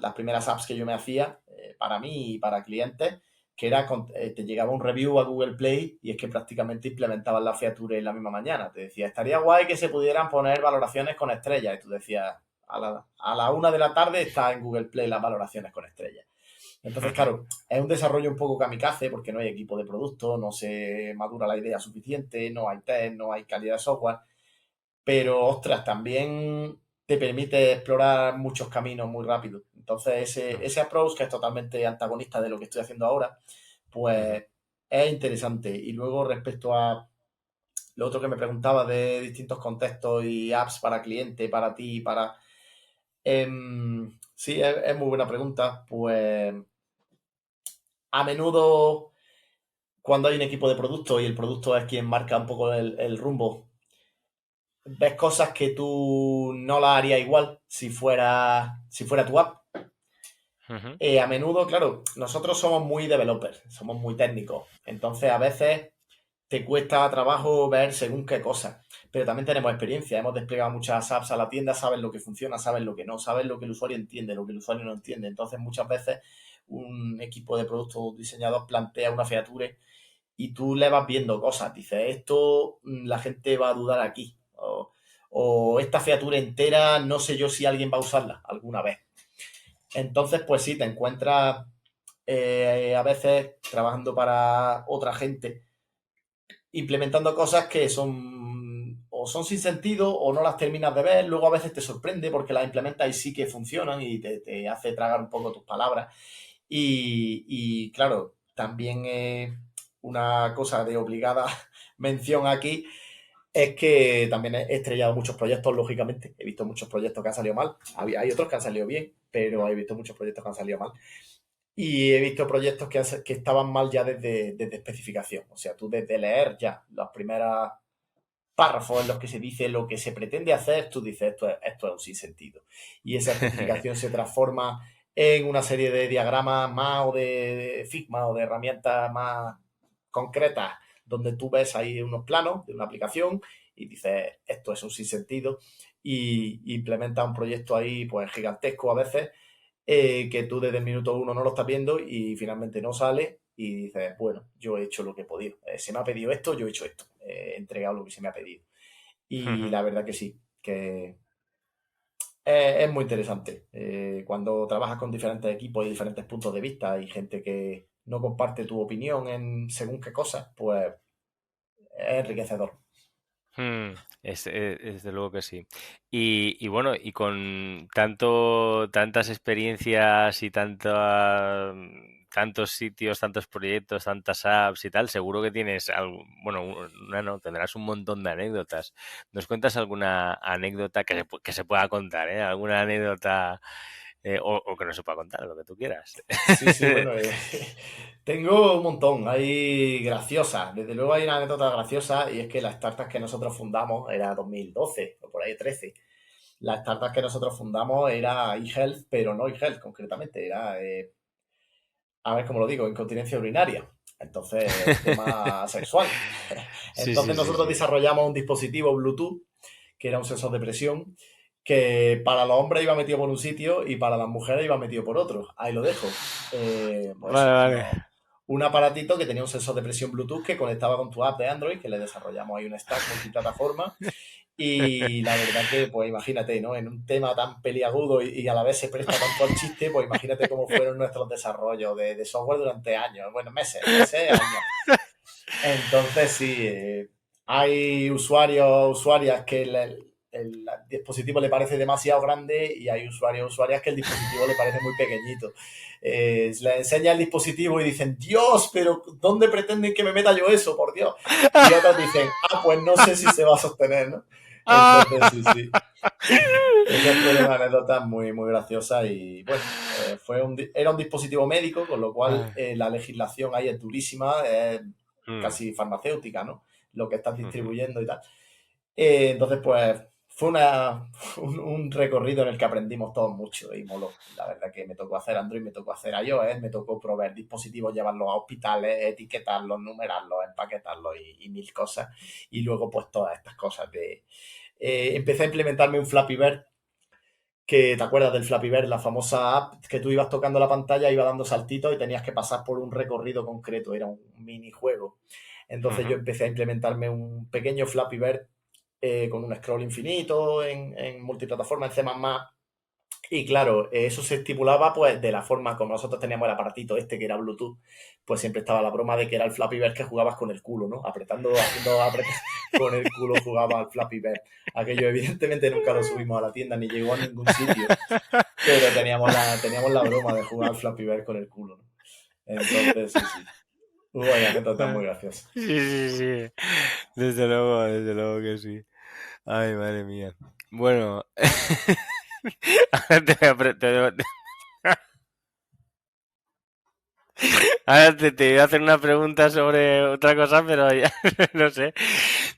las primeras apps que yo me hacía para mí y para clientes, que era te llegaba un review a Google Play y es que prácticamente implementaban la feature en la misma mañana. Te decía, estaría guay que se pudieran poner valoraciones con estrellas. Y tú decías, a la 1 de la tarde está en Google Play las valoraciones con estrellas. Entonces, Ujú. claro, es un desarrollo un poco kamikaze porque no hay equipo de producto, no se madura la idea suficiente, no hay test, no hay calidad de software, pero ostras, también te permite explorar muchos caminos muy rápido. Entonces, Ujú, ese approach, que es totalmente antagonista de lo que estoy haciendo ahora, ujú. pues es interesante. Y luego, respecto a lo otro que me preguntaba de distintos contextos y apps para cliente, para ti, para... sí, es muy buena pregunta. Pues a menudo cuando hay un equipo de producto y el producto es quien marca un poco el rumbo, ves cosas que tú no las harías igual si fuera tu app. Ujú. A menudo, claro, nosotros somos muy developers, somos muy técnicos, entonces a veces te cuesta trabajo ver según qué cosas, pero también tenemos experiencia, hemos desplegado muchas apps a la tienda, sabes lo que funciona, sabes lo que no, sabes lo que el usuario entiende, lo que el usuario no entiende, entonces muchas veces un equipo de producto diseñador plantea una feature y tú le vas viendo cosas. Dices, esto la gente va a dudar aquí. O esta featura entera, no sé yo si alguien va a usarla alguna vez. Entonces, pues sí, te encuentras a veces trabajando para otra gente, implementando cosas que son o son sin sentido o no las terminas de ver. Luego a veces te sorprende porque las implementas y sí que funcionan y te hace tragar un poco tus palabras. Y claro, también una cosa de obligada mención aquí es que también he estrellado muchos proyectos, lógicamente. He visto muchos proyectos que han salido mal. Hay otros que han salido bien, pero he visto muchos proyectos que han salido mal. Y he visto proyectos que estaban mal ya desde especificación. O sea, tú desde leer ya los primeros párrafos en los que se dice lo que se pretende hacer, tú dices esto es un sinsentido. Y esa especificación se transforma en una serie de diagramas más o de Figma o de herramientas más concretas, donde tú ves ahí unos planos de una aplicación y dices esto es un sinsentido y implementa un proyecto ahí pues gigantesco a veces que tú desde el minuto uno no lo estás viendo y finalmente no sale y dices, bueno, yo he hecho lo que he podido. Se me ha pedido esto, yo he hecho esto. He entregado lo que se me ha pedido. Y la verdad que sí, que es muy interesante. Cuando trabajas con diferentes equipos y diferentes puntos de vista y gente que no comparte tu opinión en según qué cosas, pues es enriquecedor. Desde luego que sí. Y bueno, y con tantas experiencias y tantos sitios, tantos proyectos, tantas apps y tal, seguro que tienes algo, bueno, no, tendrás un montón de anécdotas. ¿Nos cuentas alguna anécdota que se pueda contar, ¿eh? ¿Alguna anécdota o que no se pueda contar, lo que tú quieras? Sí, sí, bueno, tengo un montón, hay graciosas, desde luego hay una anécdota graciosa y es que la startup que nosotros fundamos era 2012 o por ahí 13. La startup que nosotros fundamos era eHealth, pero no eHealth concretamente, era, a ver cómo lo digo, incontinencia urinaria. Entonces, tema sexual. Sí, sí, Entonces sí, nosotros sí. desarrollamos un dispositivo Bluetooth, que era un sensor de presión, que para los hombres iba metido por un sitio y para las mujeres iba metido por otro. Ahí lo dejo. Pues Vale, eso, vale. un aparatito que tenía un sensor de presión Bluetooth que conectaba con tu app de Android, que le desarrollamos ahí un stack multiplataforma. Y la verdad que, pues imagínate, ¿no? En un tema tan peliagudo y a la vez se presta tanto al chiste, pues imagínate cómo fueron nuestros desarrollos de software durante años, bueno, meses, años. Entonces, sí, hay usuarios, usuarias que el dispositivo le parece demasiado grande y hay usuarios, usuarias que el dispositivo le parece muy pequeñito. Le enseña el dispositivo y dicen, Dios, pero ¿dónde pretenden que me meta yo eso, por Dios? Y otros dicen, pues no sé si se va a sostener, ¿no? Entonces, sí, sí. Esas fueron anécdotas muy, muy graciosas y bueno, era un dispositivo médico, con lo cual Ah, la legislación ahí es durísima, es mm, casi farmacéutica, ¿no? Lo que estás ujú. distribuyendo y tal. Entonces, pues fue un recorrido en el que aprendimos todos mucho y moló. La verdad que me tocó hacer Android, me tocó hacer iOS, me tocó proveer dispositivos, llevarlos a hospitales, etiquetarlos, numerarlos, empaquetarlos y mil cosas. Y luego, pues todas estas cosas de... empecé a implementarme un Flappy Bird que te acuerdas del Flappy Bird, la famosa app que tú ibas tocando la pantalla, iba dando saltitos y tenías que pasar por un recorrido concreto, era un minijuego. Entonces yo Ujú. empecé a implementarme un pequeño Flappy Bird con un scroll infinito en multiplataforma en C++. Y claro, eso se estipulaba pues de la forma como nosotros teníamos el aparatito este que era Bluetooth, pues siempre estaba la broma de que era el Flappy Bird que jugabas con el culo, ¿no? Con el culo jugaba al Flappy Bird. Aquello evidentemente nunca lo subimos a la tienda ni llegó a ningún sitio, pero teníamos la broma de jugar al Flappy Bird con el culo, ¿no? Entonces, sí, sí. Hubo ahí anécdotas muy graciosas. Sí, sí, sí. Desde luego que sí. Ay, madre mía. Bueno, ahora ahora te iba a hacer una pregunta sobre otra cosa, pero ya no sé.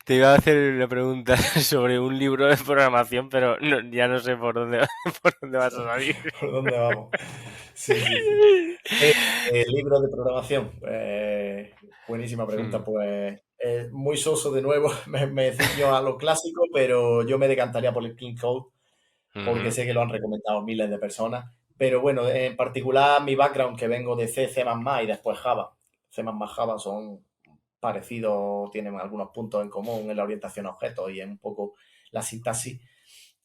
Te iba a hacer una pregunta sobre un libro de programación, pero ya no sé por dónde, por dónde vas a salir. ¿Por dónde vamos? Sí, sí, sí. Eh, libros de programación. Buenísima pregunta. Hmm, Pues muy soso de nuevo. Me ciño a lo clásico, pero yo me decantaría por el Clean Code porque ujú, sé que lo han recomendado miles de personas. Pero bueno, en particular mi background que vengo de C, C++ y después Java. C++ Java son parecidos, tienen algunos puntos en común en la orientación a objetos y en un poco la sintaxis.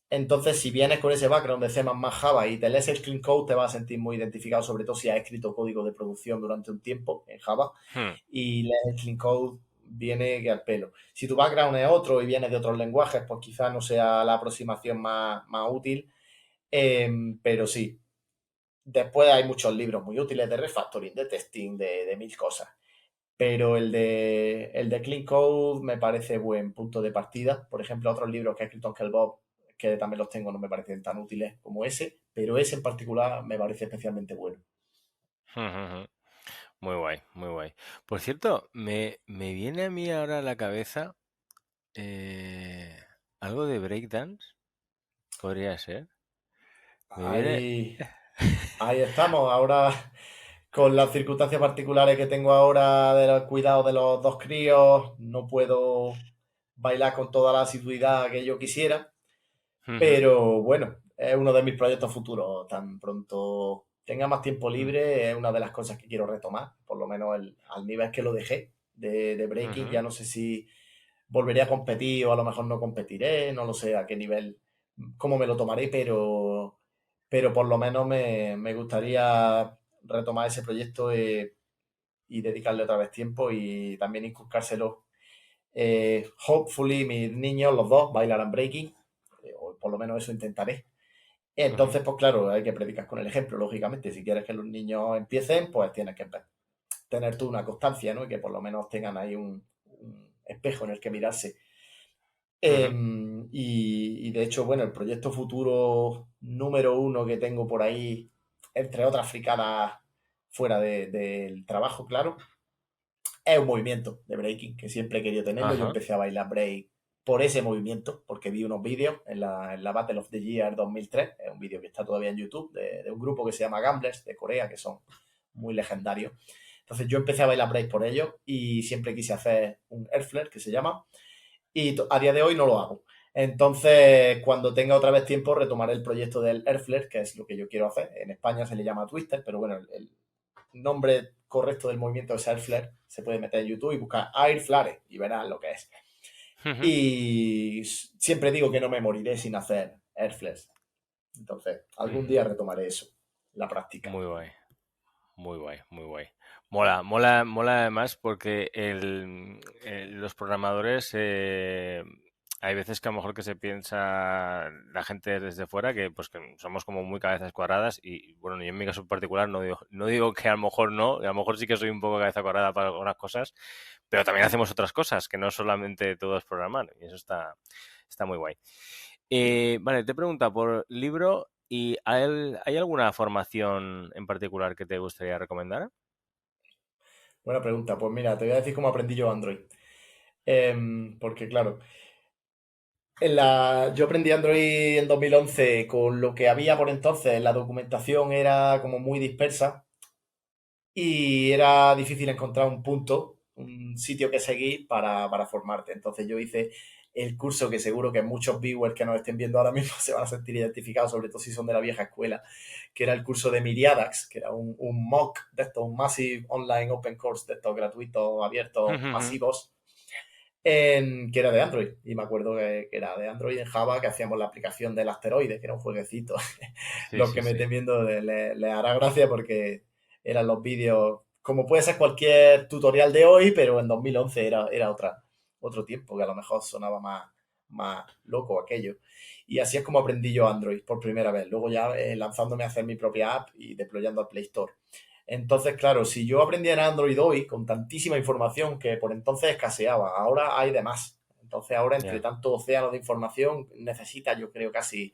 Entonces, si vienes con ese background de C++ Java y te lees el clean code, te vas a sentir muy identificado, sobre todo si has escrito código de producción durante un tiempo en Java Hmm, y lees el clean code, viene que al pelo. Si tu background es otro y vienes de otros lenguajes, pues quizás no sea la aproximación más útil, pero sí. Después hay muchos libros muy útiles de refactoring, de testing, de mil cosas. Pero el de Clean Code me parece buen punto de partida. Por ejemplo, otros libros que ha escrito Uncle Bob, que también los tengo, no me parecen tan útiles como ese, pero ese en particular me parece especialmente bueno. ujú. Muy guay, muy guay. Por cierto, me viene a mí ahora a la cabeza eh, algo de breakdance, podría ser. Me viene... Ahí, ahí estamos. Ahora, con las circunstancias particulares que tengo ahora del cuidado de los dos críos, no puedo bailar con toda la asiduidad que yo quisiera. Ujú, Pero bueno, es uno de mis proyectos futuros. Tan pronto tenga más tiempo mm, libre, es una de las cosas que quiero retomar, por lo menos al nivel que lo dejé de breaking. ujú, Ya no sé si volveré a competir o a lo mejor no competiré, no lo sé a qué nivel, cómo me lo tomaré, pero por lo menos me gustaría retomar ese proyecto y dedicarle otra vez tiempo y también inculcárselo. Hopefully mis niños, los dos, bailarán breaking, o por lo menos eso intentaré. ujú, Entonces, pues claro, hay que predicar con el ejemplo, lógicamente. Si quieres que los niños empiecen, pues tienes que tener tú una constancia, ¿no? Y que por lo menos tengan ahí un espejo en el que mirarse. ujú, Y de hecho, bueno, el proyecto futuro número uno que tengo por ahí, entre otras fricadas fuera del trabajo, claro, es un movimiento de breaking que siempre he querido tenerlo. Yo ajá, empecé a bailar break por ese movimiento, porque vi unos vídeos en la Battle of the Year 2003, es un vídeo que está todavía en YouTube, de un grupo que se llama Gamblers de Corea, que son muy legendarios. Entonces yo empecé a bailar break por ellos y siempre quise hacer un air flare, que se llama, y a día de hoy no lo hago. Entonces, cuando tenga otra vez tiempo, retomaré el proyecto del air flare, que es lo que yo quiero hacer. En España se le llama twister, pero bueno, el nombre correcto del movimiento es air flare. Se puede meter en YouTube y buscar air flare y verás lo que es. ujú, Y siempre digo que no me moriré sin hacer air flares. Entonces, algún ujú. día retomaré eso, la práctica. Muy guay. Muy guay, muy guay. Mola, mola, mola además porque los programadores, hay veces que a lo mejor que se piensa la gente desde fuera que pues que somos como muy cabezas cuadradas y bueno, yo en mi caso en particular no digo que a lo mejor no, a lo mejor sí que soy un poco cabeza cuadrada para algunas cosas, pero también hacemos otras cosas, que no solamente todo es programar y eso está muy guay. Vale, te pregunta por libro y ¿hay alguna formación en particular que te gustaría recomendar? Buena pregunta. Pues mira, te voy a decir cómo aprendí yo Android. Porque claro, yo aprendí Android en 2011 con lo que había por entonces. La documentación era como muy dispersa y era difícil encontrar un punto, un sitio que seguir para formarte. Entonces yo hice el curso que seguro que muchos viewers que nos estén viendo ahora mismo se van a sentir identificados, sobre todo si son de la vieja escuela, que era el curso de Miriadax, que era un MOOC de estos, un Massive Online Open Course de estos gratuitos, abiertos, masivos, que era de Android. Y me acuerdo que era de Android en Java, que hacíamos la aplicación del asteroide, que era un jueguecito. Sí, Los sí, que me sí. estén viendo les hará gracia porque eran los vídeos, como puede ser cualquier tutorial de hoy, pero en 2011 era otro tiempo, que a lo mejor sonaba más loco aquello. Y así es como aprendí yo Android por primera vez. Luego ya lanzándome a hacer mi propia app y deployando al Play Store. Entonces, claro, si yo aprendía en Android hoy con tantísima información que por entonces escaseaba, ahora hay de más. Entonces, ahora entre Ya. tanto océano de información, necesita, yo creo, casi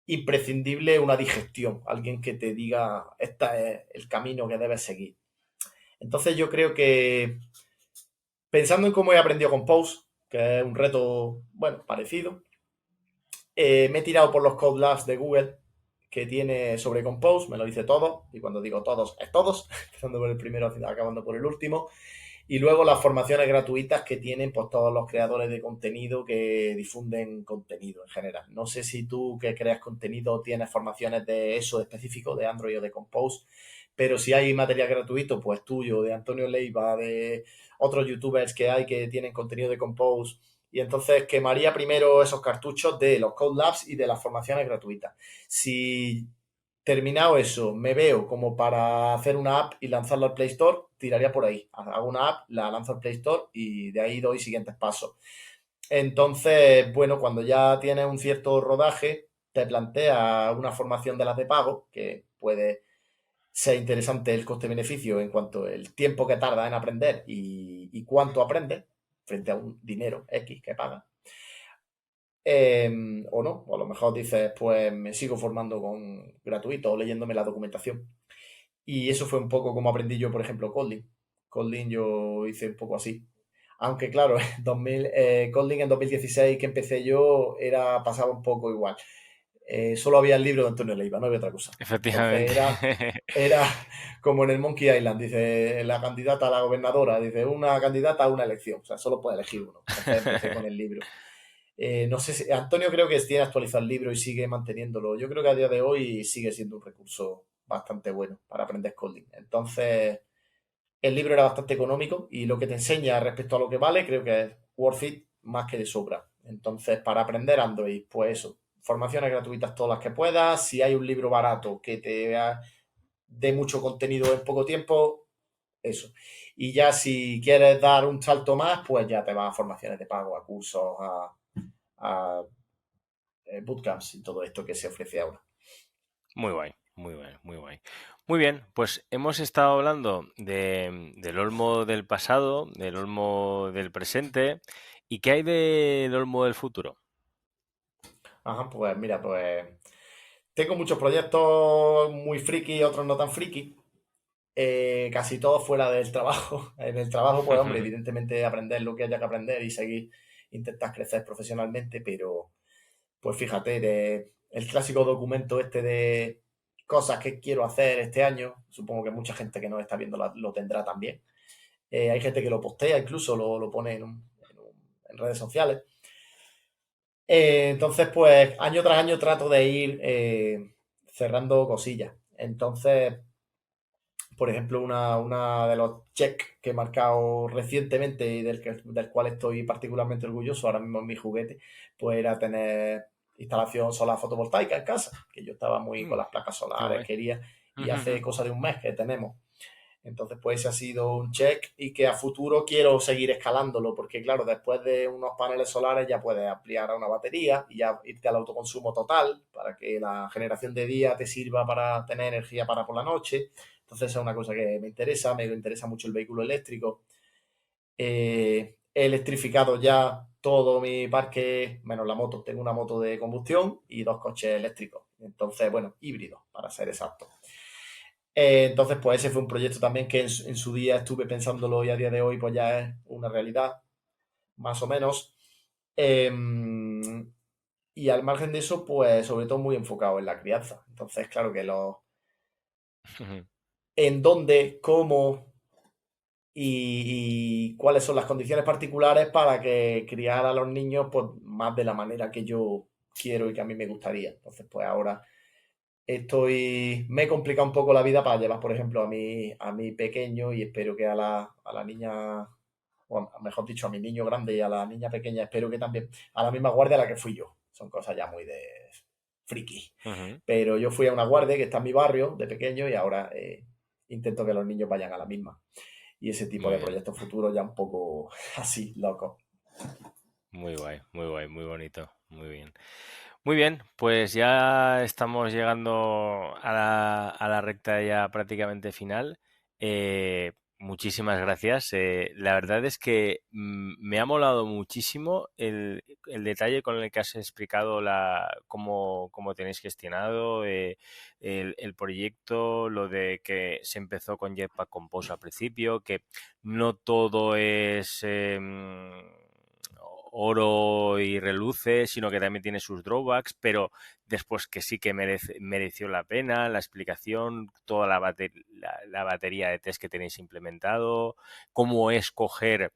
imprescindible una digestión, alguien que te diga, este es el camino que debes seguir. Entonces, yo creo que pensando en cómo he aprendido Compose, que es un reto, bueno, parecido, me he tirado por los Code Labs de Google que tiene sobre Compose, me lo dice todo, y cuando digo todos, es todos, empezando por el primero, acabando por el último. Y luego las formaciones gratuitas que tienen pues todos los creadores de contenido que difunden contenido en general. No sé si tú que creas contenido tienes formaciones de eso específico, de Android o de Compose, pero si hay material gratuito, pues tuyo, de Antonio Leiva, de otros youtubers que hay que tienen contenido de Compose. Y entonces quemaría primero esos cartuchos de los Code Labs y de las formaciones gratuitas. Si terminado eso, me veo como para hacer una app y lanzarla al Play Store, tiraría por ahí. Hago una app, la lanzo al Play Store y de ahí doy siguientes pasos. Entonces, bueno, cuando ya tienes un cierto rodaje, te plantea una formación de las de pago, que puede ser interesante el coste-beneficio en cuanto al tiempo que tarda en aprender y cuánto aprendes frente a un dinero X que paga. O no, o a lo mejor dices, pues me sigo formando con gratuito o leyéndome la documentación. Y eso fue un poco como aprendí yo, por ejemplo, Kotlin. Kotlin yo hice un poco así. Aunque claro, 2000, Kotlin en 2016 que empecé yo pasaba un poco igual. Solo había el libro de Antonio Leiva, no había otra cosa. Entonces Efectivamente. era como en el Monkey Island, dice la candidata a la gobernadora, dice una candidata a una elección, o sea, solo puede elegir uno. Entonces empecé con el libro. No sé si Antonio creo que tiene actualizado el libro y sigue manteniéndolo. Yo creo que a día de hoy sigue siendo un recurso bastante bueno para aprender coding. Entonces, el libro era bastante económico y lo que te enseña respecto a lo que vale, creo que es worth it más que de sobra. Entonces, para aprender Android, pues eso, formaciones gratuitas todas las que puedas. Si hay un libro barato que te dé mucho contenido en poco tiempo, eso. Y ya si quieres dar un salto más, pues ya te vas a formaciones de pago, a cursos, a bootcamps y todo esto que se ofrece ahora. Muy guay, muy guay, muy guay. Muy bien, pues hemos estado hablando del Olmo del pasado, del Olmo del presente. ¿Y qué hay del Olmo del futuro? Ajá, pues mira, pues tengo muchos proyectos muy friki y otros no tan friki. Casi todos fuera del trabajo. En el trabajo, pues hombre, evidentemente aprender lo que haya que aprender y seguir, intentar crecer profesionalmente, pero pues fíjate, el clásico documento este de cosas que quiero hacer este año, supongo que mucha gente que nos está viendo lo tendrá también. Hay gente que lo postea, incluso lo pone en redes sociales. Entonces, pues año tras año trato de ir cerrando cosillas. Entonces, por ejemplo, una de los checks que he marcado recientemente y del cual estoy particularmente orgulloso ahora mismo en mi juguete, pues era tener instalación solar fotovoltaica en casa, que yo estaba muy con Mm, las placas qué solares, guay. quería, y hace Ujujú. cosa de un mes que tenemos. Entonces, pues ese ha sido un check y que a futuro quiero seguir escalándolo, porque claro, después de unos paneles solares ya puedes ampliar a una batería y ya irte al autoconsumo total para que la generación de día te sirva para tener energía para por la noche. Entonces, esa es una cosa que me interesa mucho el vehículo eléctrico. He electrificado ya todo mi parque, menos la moto. Tengo una moto de combustión y dos coches eléctricos. Entonces, bueno, híbridos, para ser exacto. Entonces, pues ese fue un proyecto también que en su día estuve pensándolo y a día de hoy pues ya es una realidad, más o menos. Eh, y al margen de eso, pues sobre todo muy enfocado en la crianza. Entonces, claro que en dónde, cómo y cuáles son las condiciones particulares para que criar a los niños pues más de la manera que yo quiero y que a mí me gustaría. Entonces, pues ahora me he complicado un poco la vida para llevar, por ejemplo, a mi pequeño y espero que a la niña, o mejor dicho, a mi niño grande y a la niña pequeña, espero que también a la misma guardia a la que fui yo. Son cosas ya muy de friki. Ujú. Pero yo fui a una guardia que está en mi barrio de pequeño y ahora intento que los niños vayan a la misma. Y ese tipo Muy de bien, proyectos futuros ya un poco así, locos. muy guay, muy bonito, muy bien. Muy bien, pues ya estamos llegando a la recta ya prácticamente final. Muchísimas gracias. La verdad es que me ha molado muchísimo el detalle con el que has explicado cómo tenéis gestionado el proyecto, lo de que se empezó con Jetpack Compose al principio, que no todo es oro y reluce, sino que también tiene sus drawbacks, pero después que sí que mereció la pena, la explicación, toda la batería de test que tenéis implementado, cómo es coger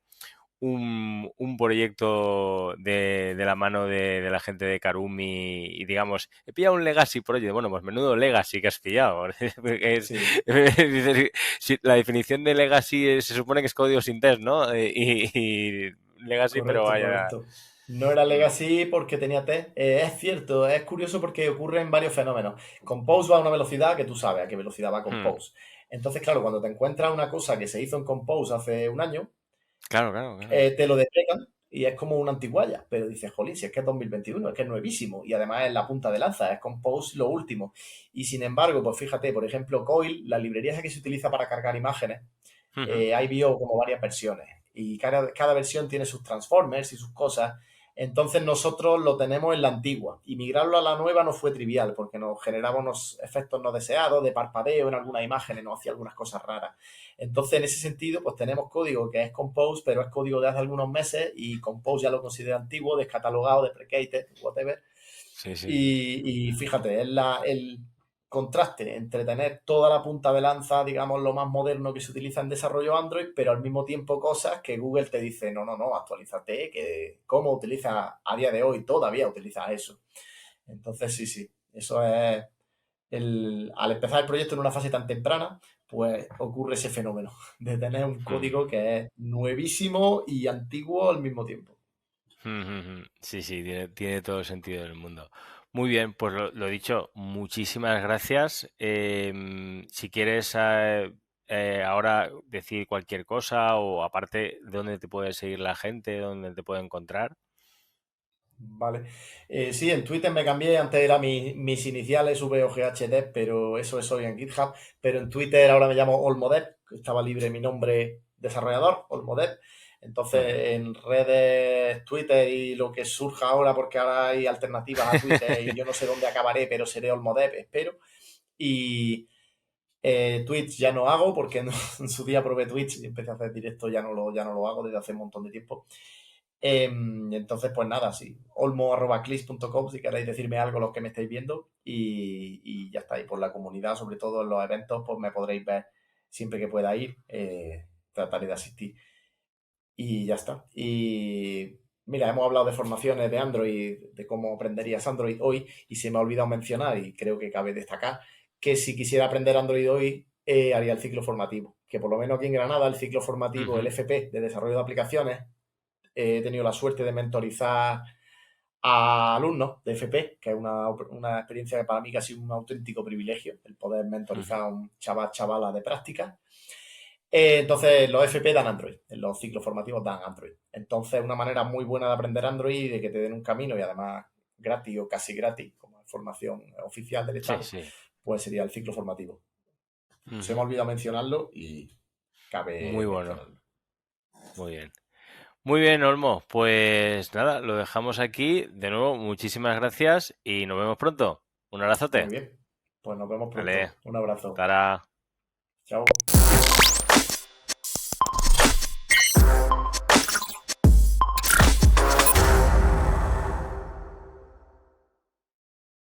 un proyecto de la mano de la gente de Karumi y digamos, he pillado un Legacy Project. Bueno, pues menudo Legacy que has pillado. Sí, La definición de Legacy se supone que es código sin test, ¿no? Y Legacy, pero correcto, vaya. correcto. No era Mm, Legacy porque tenía T. Es cierto, es curioso porque ocurren varios fenómenos. Compose va a una velocidad que tú sabes a qué velocidad va mm. Compose. Entonces, claro, cuando te encuentras una cosa que se hizo en Compose hace un año, Claro, claro, claro. te lo despegan y es como una antiguaya. Pero dices, jolín, si es que es 2021, es que es nuevísimo. Y además es la punta de lanza, es Compose lo último. Y sin embargo, pues fíjate, por ejemplo, Coil, la librería esa que se utiliza para cargar imágenes, Ujú. hay bio como varias versiones y cada versión tiene sus transformers y sus cosas. Entonces nosotros lo tenemos en la antigua y migrarlo a la nueva no fue trivial porque nos generaba unos efectos no deseados de parpadeo en algunas imágenes, nos hacía algunas cosas raras. Entonces en ese sentido pues tenemos código que es Compose, pero es código de hace algunos meses y Compose ya lo considera antiguo, descatalogado, deprecated, whatever. Sí, sí. Y fíjate, es el contraste entre tener toda la punta de lanza, digamos, lo más moderno que se utiliza en desarrollo Android, pero al mismo tiempo cosas que Google te dice, no, no, no, actualízate, que cómo utilizas a día de hoy, todavía utilizas eso. Entonces, sí, sí, eso es, al empezar el proyecto en una fase tan temprana, pues ocurre ese fenómeno de tener un Mm. código que es nuevísimo y antiguo al mismo tiempo. Ujú. Sí, sí, tiene todo el sentido del mundo. Muy bien, pues lo dicho, muchísimas gracias. Si quieres ahora decir cualquier cosa o aparte, ¿dónde te puede seguir la gente? ¿Dónde te puede encontrar? Vale. Sí, en Twitter me cambié, antes era mis iniciales VOGHD, pero eso es hoy en GitHub. Pero en Twitter ahora me llamo Olmodev, que estaba libre mi nombre desarrollador, Olmodev. Entonces, Ujú, en redes, Twitter y lo que surja ahora, porque ahora hay alternativas a Twitter y yo no sé dónde acabaré, pero seré Olmodev, espero. Y Twitch ya no hago, porque en su día probé Twitch y empecé a hacer directo, ya no lo hago desde hace un montón de tiempo. Entonces, pues nada, sí. olmo.clis.com si queréis decirme algo los que me estáis viendo y ya está. Y por la comunidad, sobre todo en los eventos, pues me podréis ver siempre que pueda ir. Trataré de asistir y ya está. Y mira, hemos hablado de formaciones de Android, de cómo aprenderías Android hoy y se me ha olvidado mencionar y creo que cabe destacar que si quisiera aprender Android hoy, haría el ciclo formativo. Que por lo menos aquí en Granada el ciclo formativo, el ujú. FP de desarrollo de aplicaciones, he tenido la suerte de mentorizar a alumnos de FP, que es una experiencia que para mí que ha sido un auténtico privilegio, el poder Ujú. mentorizar a un chavala de práctica. Entonces, los FP dan Android, en los ciclos formativos dan Android. Entonces, una manera muy buena de aprender Android y de que te den un camino y además gratis o casi gratis, como formación oficial del Sí, Estado, sí. pues sería el ciclo formativo. Se me Ujú. ha olvidado mencionarlo y cabe Muy bueno, mencionarlo. muy bien. Muy bien, Olmo. Pues nada, lo dejamos aquí. De nuevo, muchísimas gracias y nos vemos pronto. Un Muy abrazote. bien, pues nos vemos Vale, pronto. Un abrazo. Tara. Chao.